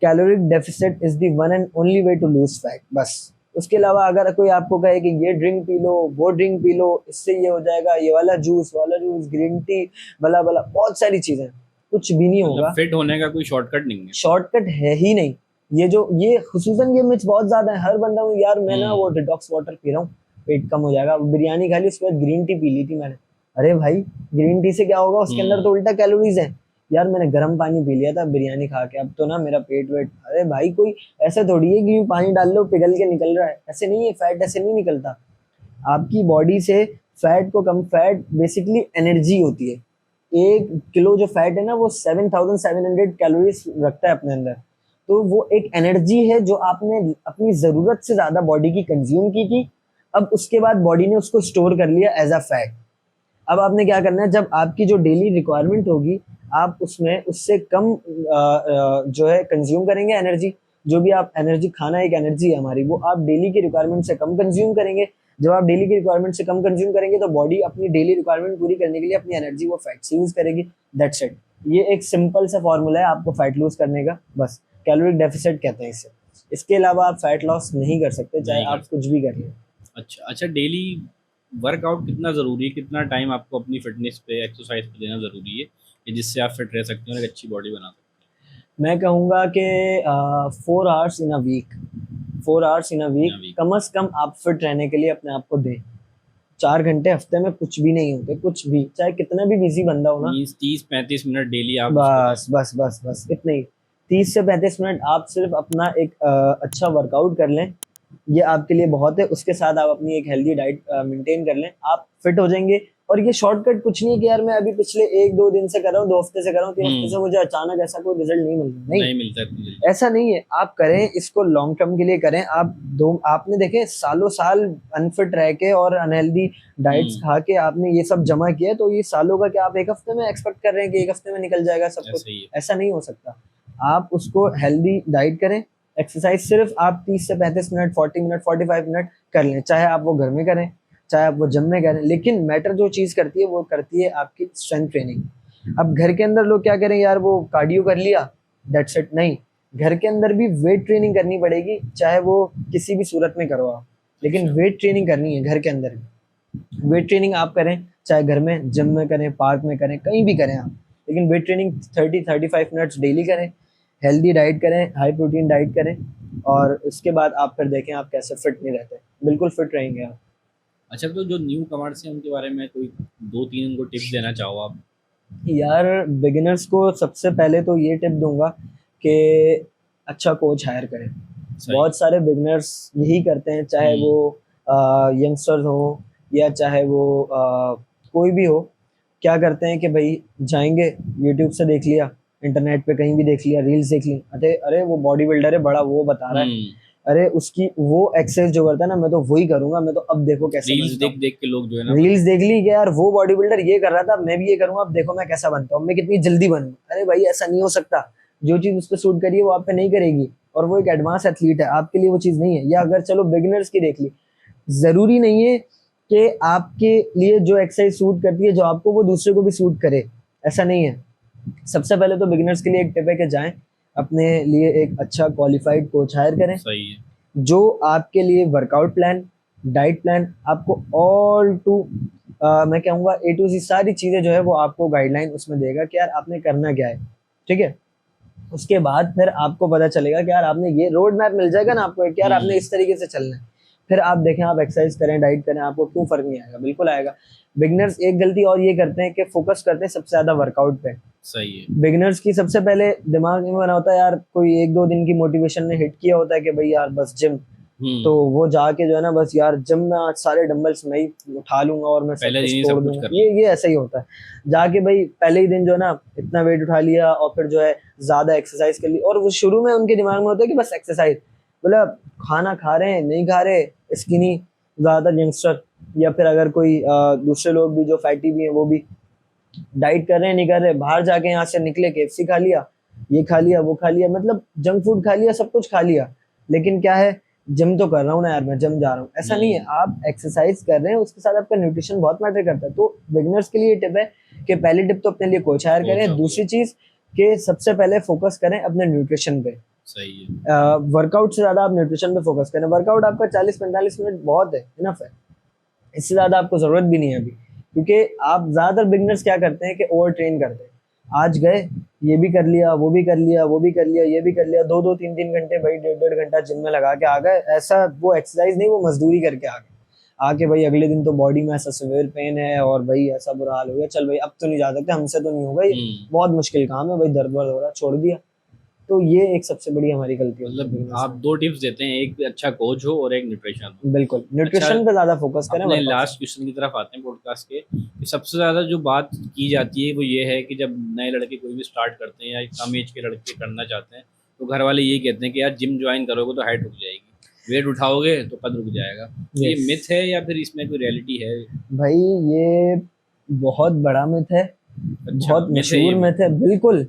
Caloric deficit is the one and only way to lose fat, बस। उसके अलावा अगर कोई आपको कहे कि ये ड्रिंक पी लो, वो ड्रिंक पी लो, इससे ये हो जाएगा, ये वाला जूस, वाला जूस, ग्रीन टी, भला भला बहुत सारी चीजें, कुछ भी नहीं होगा। फिट होने का कोई शॉर्टकट नहीं है, शॉर्टकट है ही नहीं। ये खुसूसन ये मिथ बहुत ज्यादा है। हर बंदा यार मैं ना वो डिटॉक्स वाटर पी रहा हूँ, पेट कम हो जाएगा, बिरयानी खा ली, उसके बाद ग्रीन टी पी ली थी मैंने। अरे भाई, ग्रीन टी से क्या होगा, उसके अंदर तो उल्टा कैलोरीज है। यार मैंने गर्म पानी पी लिया था बिरयानी खा के, अब तो ना मेरा पेट वेट, अरे भाई कोई ऐसा थोड़ी है कि पानी डाल लो पिघल के निकल रहा है, ऐसे नहीं है। फैट ऐसे नहीं निकलता आपकी बॉडी से। फैट को कम, फैट बेसिकली एनर्जी होती है। 1 किलो जो फैट है ना, वो 7,700 कैलोरीज रखता है अपने अंदर। तो वो एक एनर्जी है जो आपने अपनी जरूरत से ज्यादा बॉडी की कंज्यूम की थी, अब उसके बाद बॉडी ने उसको स्टोर कर लिया एज अ फैट। अब आपने क्या करना है, जब आपकी जो डेली रिक्वायरमेंट होगी, आप उसमें उससे कम जो है कंज्यूम करेंगे एनर्जी। जो भी आप एनर्जी, खाना एक एनर्जी है हमारी, वो आप डेली की रिक्वायरमेंट से कम कंज्यूम करेंगे। जब आप डेली की रिक्वायरमेंट से कम कंज्यूम करेंगे, तो बॉडी अपनी डेली रिक्वायरमेंट पूरी करने के लिए अपनी एनर्जी वो फैट से यूज करेगी। That's it. ये एक सिंपल सा फॉर्मूला है आपको फैट लूज करने का, बस। कैलोरिक डेफिसिट कहते हैं इसे। इसके अलावा आप फैट लॉस नहीं कर सकते, चाहे आप कुछ भी कर लें। अच्छा अच्छा, डेली वर्कआउट कितना ज़रूरी है, कितना टाइम आपको अपनी फिटनेस पे, एक्सरसाइज पे देना ज़रूरी है कि जिससे आप फिट रह सकते हैं और एक अच्छी बॉडी बना सकते मैं कहूँगा कि 4 hours in a week, 4 hours in a week कम से कम आप फिट रहने के लिए अपने आप को दें। 4 घंटे हफ्ते में कुछ भी नहीं होते, कुछ भी, चाहे कितना भी बिजी बंदा हो ना। 30-35 मिनट डेली आप बस बस बस बस इतने ही। 30 से 35 मिनट आप सिर्फ अपना एक अच्छा वर्कआउट कर लें, ये आपके लिए बहुत है। उसके साथ आप अपनी एक हेल्दी डाइट मेंटेन कर लें, आप फिट हो जाएंगे। और ये शॉर्टकट कुछ नहीं है कि यार मैं अभी पिछले 1-2 दिन से कर रहा हूँ, 2 हफ्ते से कर रहा हूँ, 3 हफ्ते से मुझे अचानक ऐसा कोई रिजल्ट नहीं मिल रहा। नहीं मिलता है, ऐसा नहीं है। आप करें इसको लॉन्ग टर्म के लिए करें। आपने देखे सालों साल अनफिट रह के और अनहेल्दी डाइट्स खा के आपने ये सब जमा किया, तो ये सालों का क्या आप एक हफ्ते में एक्सपेक्ट कर रहे हैं कि एक हफ्ते में निकल जाएगा सब कुछ? ऐसा नहीं हो सकता। आप उसको हेल्दी डाइट करें, एक्सरसाइज सिर्फ आप 30 से 35 मिनट, 40 मिनट, 45 मिनट कर लें, चाहे आप वो घर में करें, चाहे आप वो जिम में करें। लेकिन मैटर जो चीज करती है वो करती है आपकी स्ट्रेंथ ट्रेनिंग। अब घर के अंदर लोग क्या करें, यार वो कार्डियो कर लिया, दैट्स इट। नहीं, घर के अंदर भी वेट ट्रेनिंग करनी पड़ेगी, चाहे वो किसी भी सूरत में करो आप, लेकिन वेट ट्रेनिंग करनी है घर के अंदर भी। वेट ट्रेनिंग आप करें, चाहे घर में जिम में करें, पार्क में करें, कहीं भी करें आप, लेकिन वेट ट्रेनिंग 30-35 मिनट्स डेली करें, हेल्दी डाइट करें, हाई प्रोटीन डाइट करें, और उसके बाद आप फिर देखें आप कैसे फिट नहीं रहते, बिल्कुल फिट रहेंगे आप। अच्छा, तो जो न्यू कमर्स हैं उनके बारे में कोई 2-3 उनको टिप्स देना चाहो आप? यार बिगिनर्स को सबसे पहले तो ये टिप दूंगा कि अच्छा कोच हायर करें। बहुत सारे बिगिनर्स यही करते हैं, चाहे वो यंगस्टर्स हो या चाहे वो कोई भी हो, क्या करते हैं कि भाई जाएंगे, यूट्यूब से देख लिया, इंटरनेट पे कहीं भी देख लिया, रील्स देख ली, अरे अरे वो बॉडी बिल्डर है बड़ा, वो बता रहा है, अरे उसकी वो एक्सरसाइज जो करता है ना, मैं तो वही करूंगा, मैं तो अब देखो कैसे रील्स बनता देख हूँ। देख के लोग जो है ना, रील्स देख ली कि यार वो बॉडी बिल्डर ये कर रहा था, मैं भी ये करूंगा, अब देखो मैं कैसा बनता हूँ, मैं कितनी जल्दी बनूँ। अरे भाई ऐसा नहीं हो सकता, जो चीज उस पर सूट करिए वो आप पे नहीं करेगी, और वो एक एडवांस एथलीट है, आपके लिए वो चीज नहीं है। या अगर चलो बिगिनर्स की देख ली, जरूरी नहीं है कि आपके लिए जो एक्सरसाइज सूट करती है जो आपको, वो दूसरे को भी सूट करे, ऐसा नहीं है। सबसे पहले तो बिगिनर्स के लिए एक टिप है कि जाएं अपने लिए एक अच्छा क्वालिफाइड कोच हायर करें, सही है। जो आपके लिए वर्कआउट प्लान, डाइट प्लान, आपको ऑल टू मैं कहूँगा ए टू जी सारी चीज़ें जो है वो आपको गाइडलाइन उसमें देगा कि यार आपने करना क्या है, ठीक है। उसके बाद फिर आपको पता चलेगा कि यार आपने ये रोड मैप मिल जाएगा ना आपको कि यार आपने इस तरीके से चलना है। फिर आप देखें, आप एक्सरसाइज करें, डाइट करें, आपको क्यों फर्क नहीं आएगा, बिल्कुल आएगा। बिगनर्स एक गलती और ये करते हैं कि फोकस करते हैं सबसे ज्यादा वर्कआउट पे। सही है। बिगनर्स की सबसे पहले दिमाग में बना होता है यार, कोई एक दो दिन की मोटिवेशन ने हिट किया होता है कि भाई यार बस जिम, तो वो जाके जो है ना बस यार जिम में आज सारे डंबल्स मैं ही उठा लूंगा और मैं सब पहले कुछ दिन ही तोड़ सब कुछ दूंगा। कर ये ऐसा ही होता है, जाके भाई पहले ही दिन जो है ना इतना वेट उठा लिया और फिर जो है ज्यादा एक्सरसाइज कर ली, और वो शुरू में उनके दिमाग में होता है कि बस एक्सरसाइज, मतलब खाना खा रहे हैं नहीं खा रहे, स्किनी ज्यादातर यंगस्टर, या फिर अगर कोई दूसरे लोग भी जो फैटी भी हैं वो भी डाइट कर रहे हैं नहीं कर रहे, बाहर जाके यहाँ से निकले केएफसी खा लिया, ये खा लिया, वो खा लिया, मतलब जंक फूड खा लिया, सब कुछ खा लिया, लेकिन क्या है, जिम तो कर रहा हूँ ना यार, मैं जिम जा रहा हूँ, ऐसा नहीं है। आप एक्सरसाइज कर रहे हैं, उसके साथ आपका न्यूट्रिशन बहुत मैटर करता है। तो बिगिनर्स के लिए टिप है कि पहली टिप तो अपने लिए कोच हायर करें, दूसरी चीज कि सबसे पहले फोकस करें अपने न्यूट्रिशन पे। सही है। वर्कआउट से ज्यादा आप न्यूट्रिशन पे फोकस करें। वर्कआउट आपका 40-45 मिनट बहुत है, इनफ है, इससे ज्यादा आपको जरूरत भी नहीं है अभी, क्योंकि आप ज्यादातर बिगनर्स क्या करते हैं कि ओवर ट्रेन करते हैं, आज गए, ये भी कर लिया, वो भी कर लिया, वो भी कर लिया, ये भी कर लिया, 2-2 3-3 घंटे भाई, 1.5-1.5 घंटा जिम में लगा के आ गए, ऐसा वो एक्सरसाइज नहीं, वो मजदूरी करके आ गए, आके भाई अगले दिन तो बॉडी में ऐसा सिवियर पेन है और भाई ऐसा बुरा हाल हो गया, चल भाई अब तो नहीं जा सकते, हमसे तो नहीं होगा, ये बहुत मुश्किल काम है भाई, दर्द वर्द हो रहा, छोड़ दिया। तो ये एक सबसे बड़ी हमारी गलती होती है मतलब beginners आप में। 2 टिप्स देते हैं, एक अच्छा कोच हो और एक न्यूट्रिशन हो। बिल्कुल, न्यूट्रिशन पे ज्यादा फोकस करें। अपने workout लास्ट क्वेश्चन की तरफ आते हैं पॉडकास्ट के, कि सबसे ज़्यादा जो बात की जाती है वो ये है कि जब नए लड़के कोई भी स्टार्ट करते हैं या कम एज के लड़के करना चाहते हैं, तो घर वाले ये कहते हैं कि यार जिम ज्वाइन करोगे तो हाइट रुक जाएगी, वेट उठाओगे तो कद रुक जाएगा। तो ये Yes. मिथ है या फिर इसमें कोई रियलिटी है? भाई ये बहुत बड़ा मिथ है, अच्छा, बहुत मिथ है मशहूर ये? मिथ है, बिल्कुल।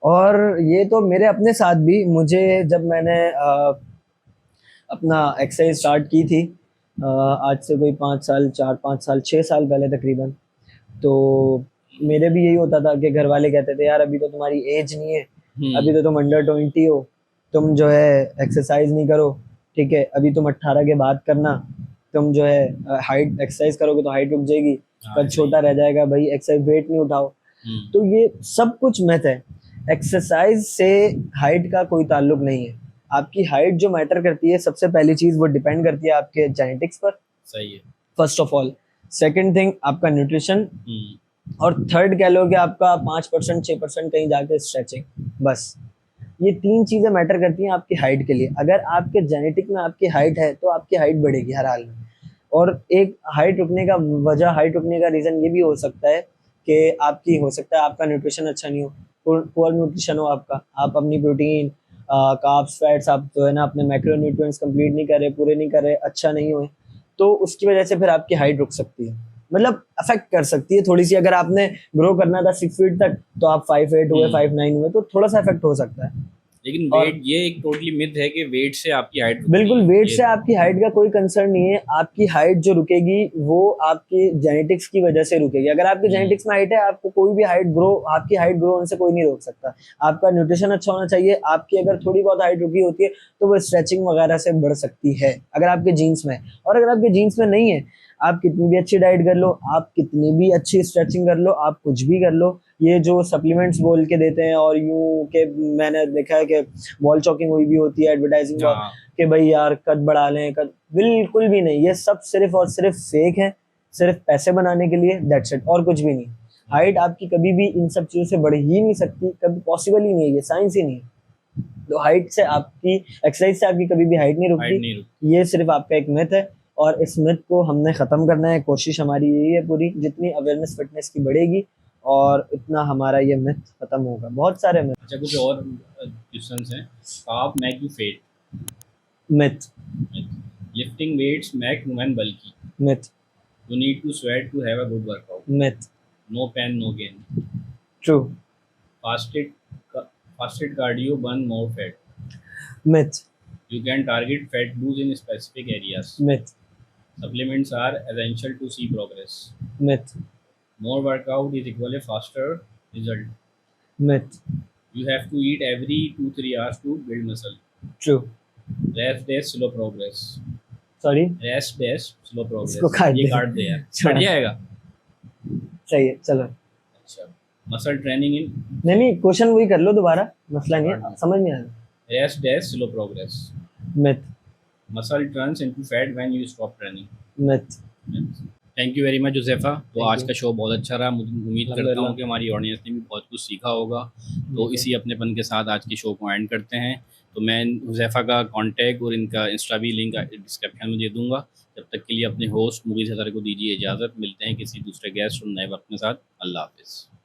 और ये तो मेरे अपने साथ भी, मुझे जब मैंने अपना एक्सरसाइज स्टार्ट की थी, आज से कोई 5 साल, 4-5 साल, 6 साल पहले तकरीबन, तो मेरे भी यही होता था कि घर वाले कहते थे यार अभी तो तुम्हारी एज नहीं है, अभी तो तुम अंडर 20 हो, तुम जो है एक्सरसाइज नहीं करो, ठीक है, अभी तुम 18 के बाद करना, तुम जो है हाइट एक्सरसाइज करोगे तो हाइट रुक जाएगी, कद छोटा रह जाएगा, भाई एक्सरसाइज वेट नहीं उठाओ। तो ये सब कुछ मिथ है, एक्सरसाइज से हाइट का कोई ताल्लुक नहीं है। आपकी हाइट जो मैटर करती है, सबसे पहली चीज वो डिपेंड करती है आपके जेनेटिक्स पर, सही है। First of all. Second thing आपका न्यूट्रिशन, और थर्ड कह लो कि आपका 5% 6% कहीं जाके स्ट्रेचिंग, बस ये 3 चीजें मैटर करती हैं आपकी हाइट के लिए। अगर आपके जेनेटिक में आपकी हाइट है तो आपकी हाइट बढ़ेगी हर हाल में। और एक हाइट रुकने का वजह, हाइट रुकने का रीजन ये भी हो सकता है कि आपकी, हो सकता है आपका न्यूट्रिशन अच्छा नहीं हो, पुअर न्यूट्रिशन हो आपका, आप अपनी प्रोटीन, कार्ब्स, फैट्स, आप जो है ना अपने मैक्रो न्यूट्रिएंट्स कंप्लीट नहीं कर रहे, पूरे नहीं कर रहे, अच्छा नहीं हुए, तो उसकी वजह से फिर आपकी हाइट रुक सकती है, मतलब अफेक्ट कर सकती है थोड़ी सी। अगर आपने ग्रो करना था 6 फीट तक, तो आप 5'8" हुए, 5'9" हुए, तो थोड़ा सा अफेक्ट हो सकता है। लेकिन और वेट, ये एक टोटली मिथ है कि वेट से आपकी हाइट बिल्कुल, वेट से आपकी हाइट का कोई कंसर्न नहीं है। आपकी हाइट जो रुकेगी वो आपकी जेनेटिक्स की वजह से रुकेगी। अगर आपकी जेनेटिक्स में हाइट है, आपको कोई भी हाइट ग्रो, आपकी हाइट ग्रो होने से कोई नहीं रोक सकता। आपका न्यूट्रिशन अच्छा होना चाहिए। आपकी अगर थोड़ी बहुत हाइट रुकी होती है तो वो स्ट्रेचिंग वगैरह से बढ़ सकती है, अगर आपके जीन्स में है। और अगर आपके जीन्स में नहीं है, आप कितनी भी अच्छी डाइट कर लो, आप कितनी भी अच्छी स्ट्रेचिंग कर लो, आप कुछ भी कर लो, ये जो सप्लीमेंट्स बोल के देते हैं और यूं के, मैंने देखा है कि वॉल चॉकिंग हुई भी होती है, एडवर्टाइजिंग कि भाई यार कद बढ़ा लें, कद, बिल्कुल भी नहीं, ये सब सिर्फ और सिर्फ फेक है, सिर्फ पैसे बनाने के लिए, दैट्स इट, और कुछ भी नहीं। हाइट आपकी कभी भी इन सब चीजों से बढ़ ही नहीं सकती, कभी पॉसिबल ही नहीं है, ये साइंस ही नहीं है। तो हाइट से आपकी, एक्सरसाइज से आपकी कभी भी हाइट नहीं रुकती, ये सिर्फ आपका एक मिथ है। और इस मिथ को हमने ख़त्म करना है। कोशिश हमारी यही है पूरी, जितनी अवेयरनेस फिटनेस की बढ़ेगी और इतना हमारा ये मिथ ख़त्म होगा। बहुत सारे मिथ। अच्छा, कुछ और क्वेश्चंस हैं। Carb make you fat. Myth. Lifting weights make women bulky. Myth. You need to sweat to have a good workout. Myth. No pain no gain. True. Fasted fasted cardio burn more fat. Myth. You can target fat loss in specific areas. Myth. Supplements are essential to see progress. Myth. More workout is equal a faster result. Myth. You have to eat every 2-3 hours to build muscle. True. Rest days slow progress. Sorry, Rest days slow progress. इसको काट ये दे। काट दे यार, छोड़ा। Cut जाएगा। सही है, चलो। अच्छा, मसल ट्रेनिंग इन नहीं, क्वेश्चन वही कर लो दोबारा, मसला नहीं है, समझ नहीं आया। rest days slow progress. Myth. Muscle turns into fat when you stop training. Myth. Thank you very much Josefa. तो Thank आज you. का शो बहुत अच्छा रहा। मुझे उम्मीद करता हूँ अल्हम्दुलिल्लाह। कि हमारी ऑडियंस ने भी बहुत कुछ सीखा होगा। तो बिल्कुल। इसी अपनेपन के साथ आज के शो को एंड करते हैं। तो मैं जोसेफा का कांटेक्ट और इनका इंस्टा भी लिंक डिस्क्रिप्शन में दे दूंगा। जब तक के लिए अपने होस्ट मुगीज़ अतर को दीजिए इजाज़त। मिलते हैं किसी दूसरे गेस्ट और नए वक्त के साथ। अल्लाह हाफिज़।